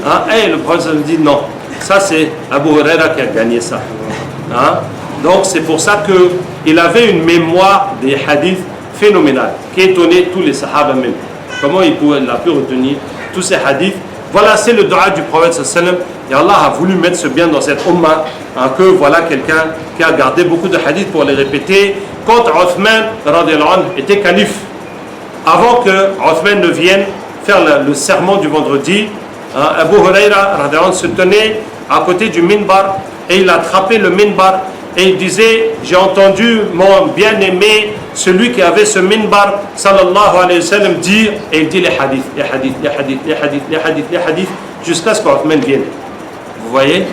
Hein? Et le prophète sallam dit non. Ça, c'est Abu Huraira qui a gagné ça. Hein? Donc, c'est pour ça qu'il avait une mémoire des hadiths phénoménale, qui étonnait tous les sahaba même. Comment il a pu retenir tous ces hadiths? Voilà, c'est le dua du prophète sallallahu alayhi wa sallam. Et Allah a voulu mettre ce bien dans cette umma, hein, que voilà quelqu'un qui a gardé beaucoup de hadiths pour les répéter. Quand Othman radhiyallahu anhu était calife, avant que Othman ne vienne faire le sermon du vendredi, Abu Huraira se tenait à côté du minbar et il attrapait le minbar et il disait, j'ai entendu mon bien-aimé, celui qui avait ce minbar, sallallahu alayhi wa sallam, dire, et il dit les hadiths, jusqu'à ce qu'Othman vienne. Vous voyez?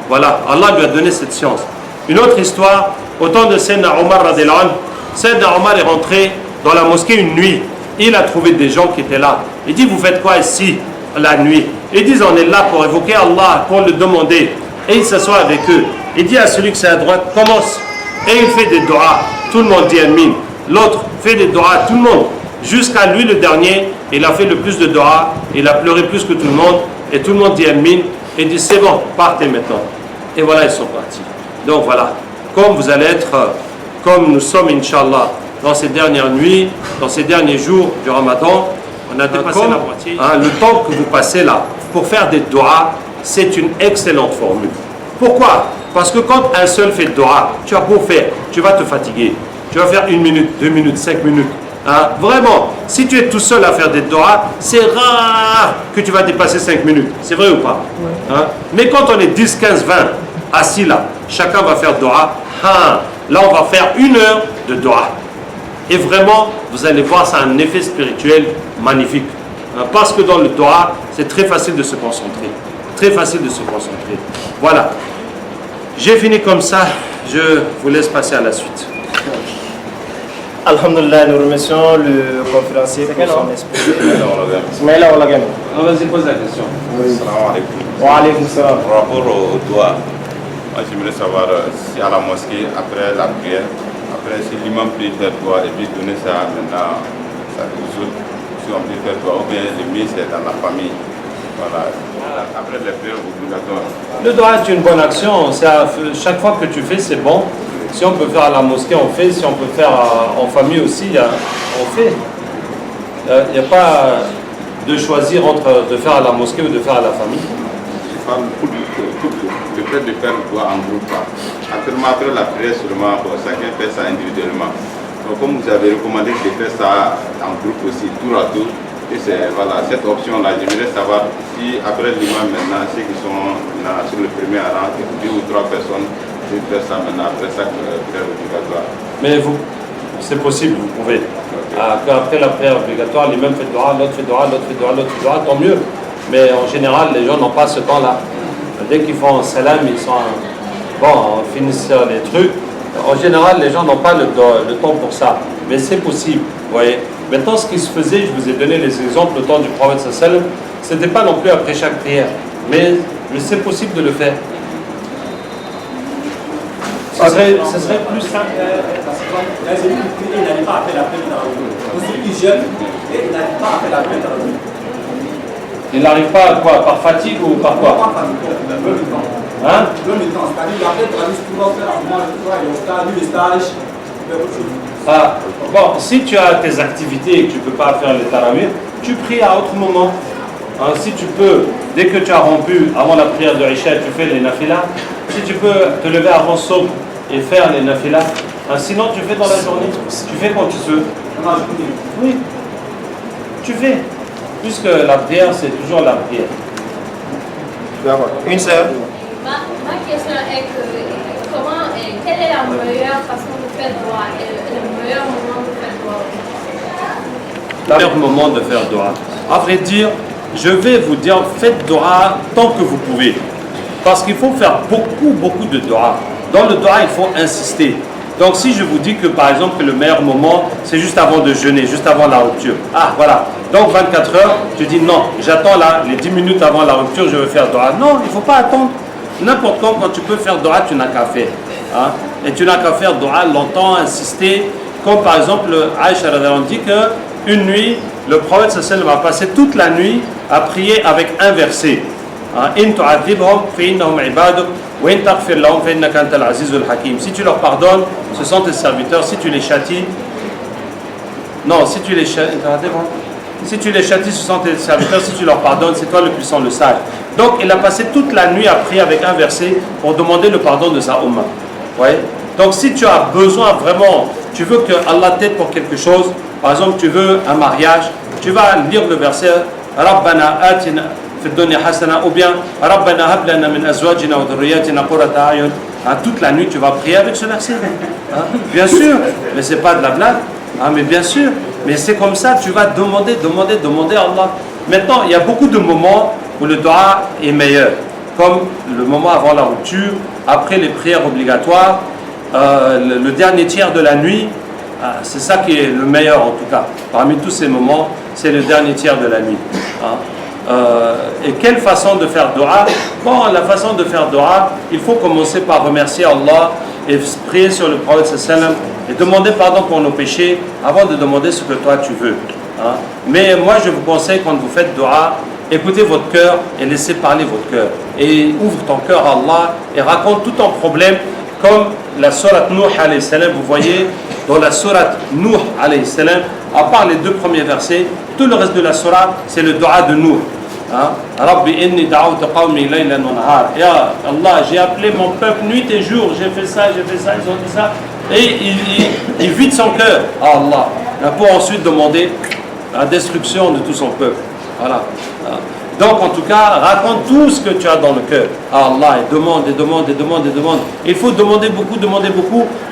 Voilà, Allah lui a donné cette science. Une autre histoire, au temps de Sayyidina Omar radhiyallahu anhu, Sayyidina Omar est rentré dans la mosquée une nuit. Il a trouvé des gens qui étaient là. Il dit, vous faites quoi ici la nuit? Ils disent, on est là pour évoquer Allah, pour le demander. Et il s'assoit avec eux. Il dit à celui qui est à droite, commence. Et il fait des doigts. Tout le monde dit amin. L'autre fait des doigts, tout le monde. Jusqu'à lui, le dernier, il a fait le plus de doigts. Il a pleuré plus que tout le monde. Et tout le monde dit amin. Et dit, c'est bon, partez maintenant. Et voilà, ils sont partis. Donc voilà, comme vous allez être, comme nous sommes, Inch'Allah, dans ces dernières nuits, dans ces derniers jours du Ramadan, on a dépassé la moitié. Le temps que vous passez là pour faire des doigts, c'est une excellente formule. Pourquoi? Parce que quand un seul fait doigt, tu as beau faire, tu vas te fatiguer. Tu vas faire 1 minute, 2 minutes, 5 minutes. Vraiment, si tu es tout seul à faire des doigts, c'est rare que tu vas dépasser 5 minutes. C'est vrai ou pas? Mais quand on est 10, 15, 20 assis là, chacun va faire doigt. Là, on va faire 1 heure de doigt. Et vraiment, vous allez voir, ça a un effet spirituel magnifique. Parce que dans le doigt, c'est très facile de se concentrer. Très facile de se concentrer. Voilà. J'ai fini comme ça. Je vous laisse passer à la suite. Alhamdulillah, nous remercions le conférencier pour son exposé. Ismaïla Olagem. Vas-y, pose la question. Salam alaikum. Wa alaykum salam. Par rapport au doigt, moi j'aimerais savoir si à la mosquée, après la prière, après si l'imam peut faire doigt et puis donner ça maintenant, ça aux autres, si on peut faire doigt, ou bien le mieux c'est dans la famille. Voilà. Après les prières obligatoires. Le doigt est une bonne action. Chaque fois que tu fais, c'est bon. Si on peut faire à la mosquée, on fait. Si on peut faire en famille aussi, on fait. Il n'y a pas de choisir entre de faire à la mosquée ou de faire à la famille. Je parle pour le fait de faire le doigt en groupe. Actuellement, après la prière seulement, chacun fait ça individuellement. Donc, comme vous avez recommandé de faire ça en groupe aussi, tour à tour, et c'est voilà, cette option-là, j'aimerais savoir si après l'imam maintenant, ceux qui sont là, sur le premier rang, 2 ou 3 personnes, je vais faire ça maintenant après chaque prière obligatoire. Mais c'est possible, vous pouvez. Après la prière obligatoire, l'imam fait doigt, l'autre fait doigt, l'autre fait doigt, l'autre fait doigt, tant mieux. Mais en général, les gens n'ont pas ce temps-là. Dès qu'ils font un salam, ils sont bon, on finit les trucs. En général, les gens n'ont pas le temps pour ça. Mais c'est possible, vous voyez. Maintenant, ce qui se faisait, je vous ai donné les exemples au temps du prophète sallam, ce n'était pas non plus après chaque prière. Mais c'est possible de le faire. Ce serait plus simple. Il n'arrive pas à faire la prière. Aussi, il jeûne et il n'arrive pas à faire la prière. Il n'arrive pas à quoi? Par fatigue ou par quoi? Pas fatigue, le temps. Hein? Le temps, c'est-à-dire après, tu as dit souvent faire le stage, bon, si tu as tes activités et que tu ne peux pas faire les tarawih, tu pries à autre moment. Si tu peux, dès que tu as rompu, avant la prière de Isha, tu fais les nafilas. Si tu peux te lever avant Sob et faire les nafilas. Sinon, tu fais dans la journée. Tu fais quand tu veux. Oui, tu fais. Puisque la prière, c'est toujours la prière. Une sœur. Ma question est que, quelle est la meilleure façon de faire doigt et le meilleur moment de faire doigt? Le meilleur moment de faire doigt. À vrai dire, je vais vous dire, faites doigt tant que vous pouvez. Parce qu'il faut faire beaucoup de doigt. Dans le doigt, il faut insister. Donc si je vous dis que par exemple que le meilleur moment, c'est juste avant de jeûner, juste avant la rupture. Ah voilà, donc 24 heures, tu dis non, j'attends là, les 10 minutes avant la rupture, je veux faire doigt. Non, il ne faut pas attendre. N'importe quand tu peux faire doigt, tu n'as qu'à faire. Hein? Et tu n'as qu'à faire doigt longtemps, insister. Comme par exemple, Aïcha dit qu'une nuit, le prophète sallallahu a passé toute la nuit à prier avec un verset. Si tu leur pardonnes, ce sont tes serviteurs. Si tu les châties, non, si tu les châties, ce sont tes serviteurs. Si tu leur pardonnes, c'est toi le puissant, le sage. Donc, il a passé toute la nuit à prier avec un verset pour demander le pardon de sa Ummah. Ouais. Donc, si tu as besoin vraiment, tu veux que Allah t'aide pour quelque chose, par exemple, tu veux un mariage, tu vas lire le verset Rabbana atina fi dunya hasana ou bien Rabbana hab lana min azwajina wa dhurriyyatina qurrata a'yun. Toute la nuit, tu vas prier avec ce verset. Bien sûr, mais c'est pas de la blague. Mais bien sûr, mais c'est comme ça, tu vas demander à Allah. Maintenant, il y a beaucoup de moments où le dua est meilleur, comme le moment avant la rupture, après les prières obligatoires, le dernier tiers de la nuit, c'est ça qui est le meilleur en tout cas. Parmi tous ces moments, c'est le dernier tiers de la nuit. Et quelle façon de faire dua? Bon, la façon de faire dua, il faut commencer par remercier Allah et prier sur le prophète sallam et demander pardon pour nos péchés avant de demander ce que toi tu veux. Mais moi je vous conseille, quand vous faites dua, écoutez votre cœur et laissez parler votre cœur. Et ouvre ton cœur à Allah et raconte tout ton problème, comme la sourate Nuh alayhi salam. Vous voyez, dans la sourate Nuh alayhi salam, à part les 2 premiers versets, tout le reste de la sourate, c'est le dua de Nuh. Rabbi inni da'awtu qawmi laylan wa nahar. Ya Allah, j'ai appelé mon peuple nuit et jour, j'ai fait ça, ils ont dit ça. Et il vide son cœur à Allah pour ensuite demander la destruction de tout son peuple. Voilà. Donc en tout cas, raconte tout ce que tu as dans le cœur à Allah et demande. Il faut demander beaucoup.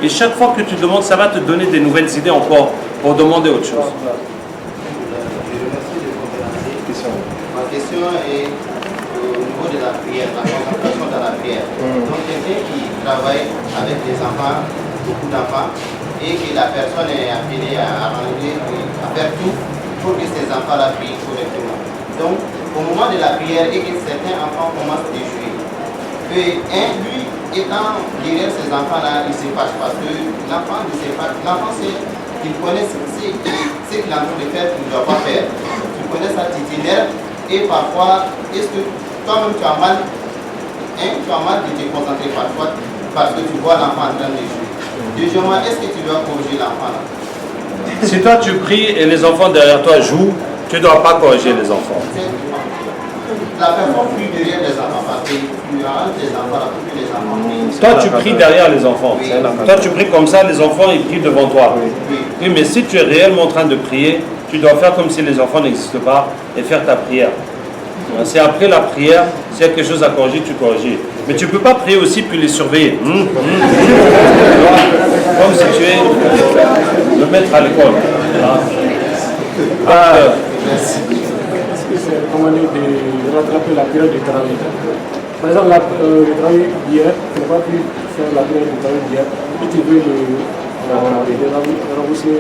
Et chaque fois que tu demandes, ça va te donner des nouvelles idées encore pour demander autre chose. Ma question est au niveau de la prière, la concentration dans la prière. Donc quelqu'un qui travaille avec des enfants, beaucoup d'enfants, et que la personne est appelée à ranger, à faire tout pour que ces enfants-là prient correctement. Donc, au moment de la prière et que certains enfants commencent à jouer, lui étant derrière ces enfants-là, il se fâche parce que l'enfant ne sait pas. L'enfant sait qu'il connaît ce qu'il est en train de faire, qu'il ne doit pas faire. Il connaît sa itinéraire et parfois, est-ce que toi-même tu as mal, de te concentrer parfois parce que tu vois l'enfant en train de jouer. Deuxièmement, est-ce que tu dois corriger l'enfant là? Si toi tu pries et les enfants derrière toi jouent, tu ne dois pas corriger les enfants. La personne prie derrière les enfants parce que tu as des enfants là pour que les enfants prient. Toi tu pries derrière les enfants. Oui. Toi tu pries comme ça, les enfants ils prient devant toi. Oui, mais si tu es réellement en train de prier, tu dois faire comme si les enfants n'existent pas et faire ta prière. C'est après la prière, s'il y a quelque chose à corriger, tu corriges. Mais tu ne peux pas prier aussi puis les surveiller. Comme si tu es le maître à l'école. Est-ce que c'est recommandé de rattraper la période de travail? Par exemple, le travail d'hier, tu n'as pas pu faire la période de travail d'hier et tu veux le rembourser.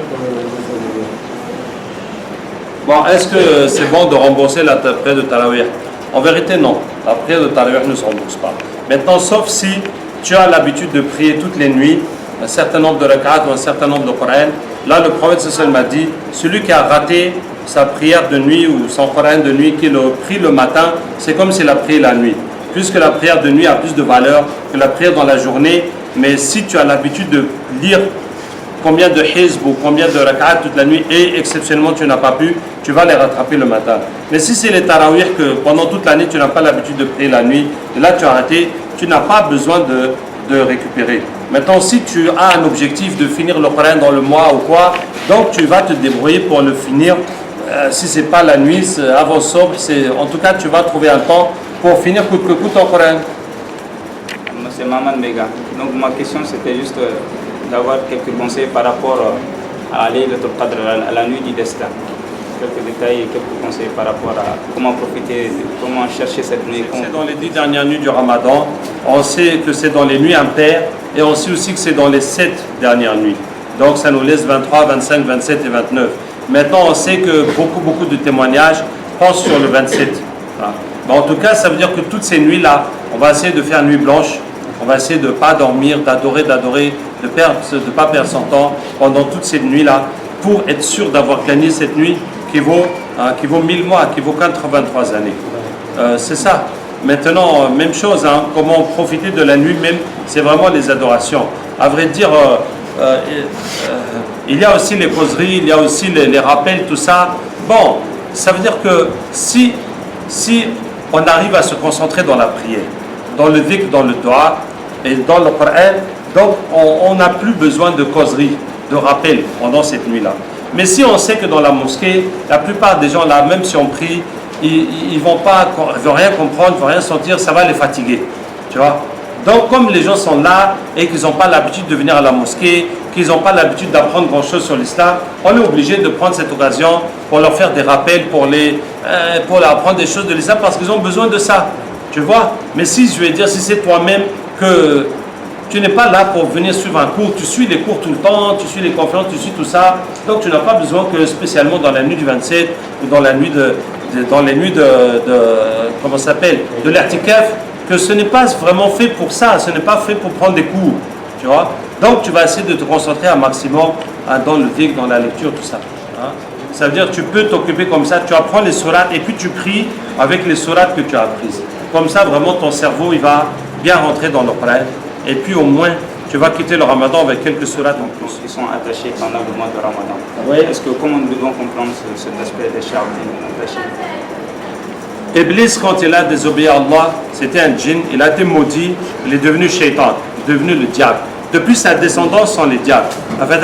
Bon, est-ce que c'est bon de rembourser la prière de Tarawih? En vérité, non. La prière de Tarawih ne se rembourse pas. Maintenant, sauf si tu as l'habitude de prier toutes les nuits, un certain nombre de rak'at ou un certain nombre de Coran, là, le prophète sallallahu m'a dit, celui qui a raté sa prière de nuit ou son Coran de nuit, qui le prie le matin, c'est comme s'il a prié la nuit. Puisque la prière de nuit a plus de valeur que la prière dans la journée, mais si tu as l'habitude de lire combien de hizb ou combien de rak'at toute la nuit et exceptionnellement tu n'as pas pu, tu vas les rattraper le matin. Mais si c'est les tarawih que pendant toute l'année tu n'as pas l'habitude de prier la nuit, et là tu as raté, tu n'as pas besoin de récupérer. Maintenant, si tu as un objectif de finir le Coran dans le mois ou quoi, donc tu vas te débrouiller pour le finir. Si ce n'est pas la nuit, avant sobre, en tout cas tu vas trouver un temps pour finir coûte que coûte ton Coran. C'est Maman Mega. Donc ma question c'était juste d'avoir quelques conseils par rapport à Laylatul Qadr, à la nuit du destin. Quelques détails et quelques conseils par rapport à comment profiter, comment chercher cette nuit. C'est dans les 10 dernières nuits du Ramadan. On sait que c'est dans les nuits impaires et on sait aussi que c'est dans les 7 dernières nuits. Donc ça nous laisse 23, 25, 27 et 29. Maintenant, on sait que beaucoup de témoignages pensent sur le 27. Mais en tout cas, ça veut dire que toutes ces nuits-là, on va essayer de faire nuit blanche. On va essayer de ne pas dormir, d'adorer, de ne pas perdre son temps pendant toutes ces nuits-là pour être sûr d'avoir gagné cette nuit qui vaut 1000 mois, qui vaut 83 années. C'est ça. Maintenant, même chose, comment profiter de la nuit même, c'est vraiment les adorations. À vrai dire, il y a aussi les causeries, il y a aussi les rappels, tout ça. Bon, ça veut dire que si on arrive à se concentrer dans la prière, dans le dhikr, dans le dua et dans le Coran, donc on n'a plus besoin de causerie, de rappel pendant cette nuit-là. Mais si on sait que dans la mosquée, la plupart des gens là, même si on prie, ils vont rien comprendre, ils vont rien sentir, ça va les fatiguer, tu vois. Donc comme les gens sont là et qu'ils n'ont pas l'habitude de venir à la mosquée, qu'ils n'ont pas l'habitude d'apprendre grand-chose sur l'islam, on est obligé de prendre cette occasion pour leur faire des rappels, pour leur apprendre des choses de l'islam parce qu'ils ont besoin de ça. Tu vois, mais si je vais dire, si c'est toi-même que tu n'es pas là pour venir suivre un cours, tu suis les cours tout le temps, tu suis les conférences, tu suis tout ça, donc tu n'as pas besoin que spécialement dans la nuit du 27 ou dans les nuits comment ça s'appelle, de l'irtikaf, que ce n'est pas vraiment fait pour ça, ce n'est pas fait pour prendre des cours, tu vois. Donc tu vas essayer de te concentrer un maximum dans le dhikr, dans la lecture, tout ça. Ça veut dire que tu peux t'occuper comme ça, tu apprends les sourates et puis tu pries avec les sourates que tu as apprises. Comme ça, vraiment, ton cerveau, il va bien rentrer dans le Coran. Et puis, au moins, tu vas quitter le Ramadan avec quelques sourates en plus. Ils sont attachés pendant le mois de Ramadan. Oui. Est-ce que, comment nous devons comprendre cet aspect des charlatans attachés? Iblis, quand il a désobéi à Allah, c'était un djinn, il a été maudit, il est devenu shaitan, il est devenu le diable. Depuis sa descendance sont les diables. Allah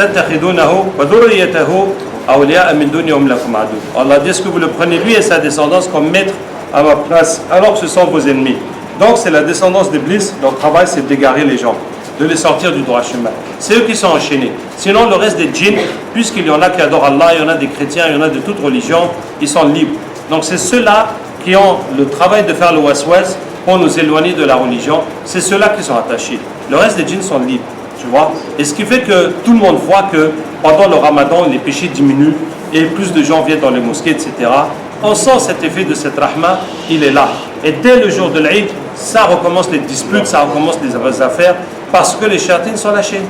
dit, est-ce que vous le prenez lui et sa descendance comme maître à ma place, alors que ce sont vos ennemis? Donc c'est la descendance d'Iblis, leur travail c'est d'égarer les gens, de les sortir du droit chemin. C'est eux qui sont enchaînés. Sinon le reste des djinns, puisqu'il y en a qui adorent Allah, il y en a des chrétiens, il y en a de toute religion, ils sont libres. Donc c'est ceux-là qui ont le travail de faire le waswas pour nous éloigner de la religion, c'est ceux-là qui sont attachés. Le reste des djinns sont libres. Tu vois? Et ce qui fait que tout le monde voit que pendant le ramadan, les péchés diminuent et plus de gens viennent dans les mosquées, etc. On sent cet effet de cette rahma, il est là. Et dès le jour de l'Aïd, ça recommence les disputes, ça recommence les affaires, parce que les chatines sont lâchés.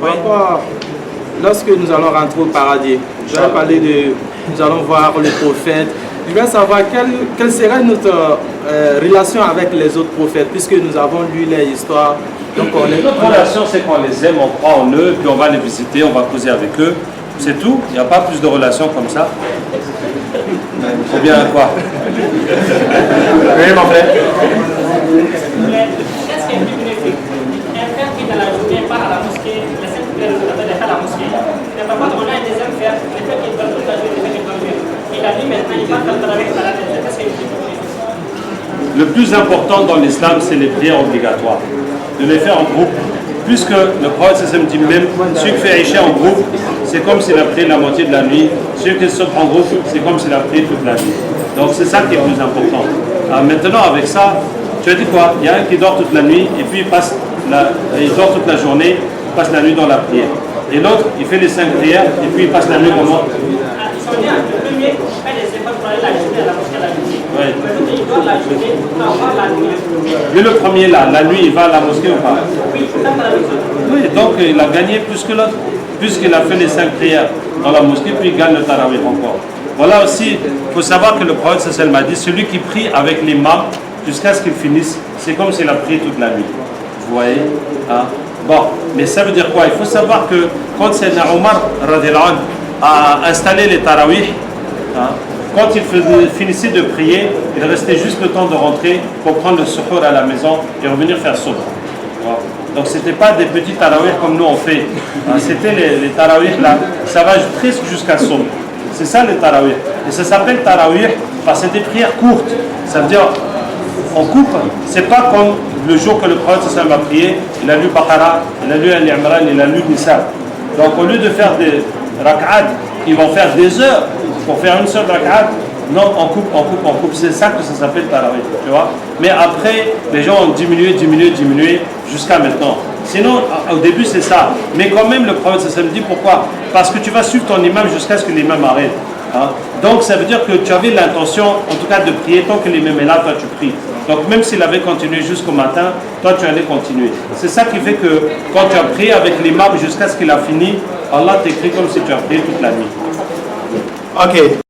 Par rapport, lorsque nous allons rentrer au paradis, je vais parler de, nous allons voir le prophète. Je vais savoir quelle serait notre relation avec les autres prophètes, puisque nous avons lu les histoires. Donc notre relation, c'est qu'on les aime, on croit en eux, puis on va les visiter, on va causer avec eux. C'est tout, il n'y a pas plus de relations comme ça. C'est bien quoi? Oui, mon frère. Qu'est-ce qui est plus bénéfique? Un frère qui dans la journée part à la mosquée, les 5 prières de à la mosquée. Mais par contre, on a un deuxième frère, le fait qu'il part toute la journée, le fait qu'il part mieux. Il a dit maintenant, il part comme avec la tête. Qu'est-ce qui est plus bénéfique? Le plus important dans l'islam, c'est les prières obligatoires. De les faire en groupe. Puisque le prophète dit même, celui qui fait Isha en groupe, c'est comme s'il a prié la moitié de la nuit. Celui qui saute en groupe, c'est comme s'il a prié toute la nuit. Donc c'est ça qui est le plus important. Alors maintenant, avec ça, tu as dit quoi? Il y a un qui dort toute la nuit et puis il dort toute la journée, il passe la nuit dans la prière. Et l'autre, il fait les 5 prières et puis il passe la nuit comment? Ils sont bien. Le premier fait les efforts pour aller la journée à la mosquée à la nuit. Ouais. Il doit la journée pour avoir la nuit. Mais le premier là, la nuit, il va à la mosquée ou pas? Oui, oui, donc il a gagné plus que l'autre, puisqu'il a fait les 5 prières dans la mosquée, puis il gagne le tarawih encore. Voilà aussi, il faut savoir que le prophète sallallahu m'a dit, celui qui prie avec l'imam jusqu'à ce qu'il finisse, c'est comme s'il a prié toute la nuit. Vous voyez, hein? Bon, mais ça veut dire quoi? Il faut savoir que quand Sayyidina Omar a installé les tarawih, hein, quand il finissait de prier, il restait juste le temps de rentrer pour prendre le suhour à la maison et revenir faire souk. Donc ce n'était pas des petits tarawih comme nous on fait. Hein, c'était les tarawih là, ça va presque jusqu'à souk. C'est ça les tarawih. Et ça s'appelle tarawih parce que c'est des prières courtes. Ça veut dire, on coupe, c'est pas comme le jour que le prophète a prié, il a lu Baqara, il a lu Al-Imran, il a lu Nisa. Donc au lieu de faire des rak'at, ils vont faire des heures pour faire une seule rak'at. Non, on coupe. C'est ça que ça s'appelle tarawih, tu vois. Mais après, les gens ont diminué jusqu'à maintenant. Sinon, au début, c'est ça. Mais quand même, le prophète ça me dit pourquoi? Parce que tu vas suivre ton imam jusqu'à ce que l'imam arrête. Hein? Donc, ça veut dire que tu avais l'intention, en tout cas, de prier. Tant que l'imam est là, toi, tu pries. Donc, même s'il avait continué jusqu'au matin, toi, tu allais continuer. C'est ça qui fait que quand tu as prié avec l'imam jusqu'à ce qu'il a fini, Allah t'écrit comme si tu as prié toute la nuit. Ok.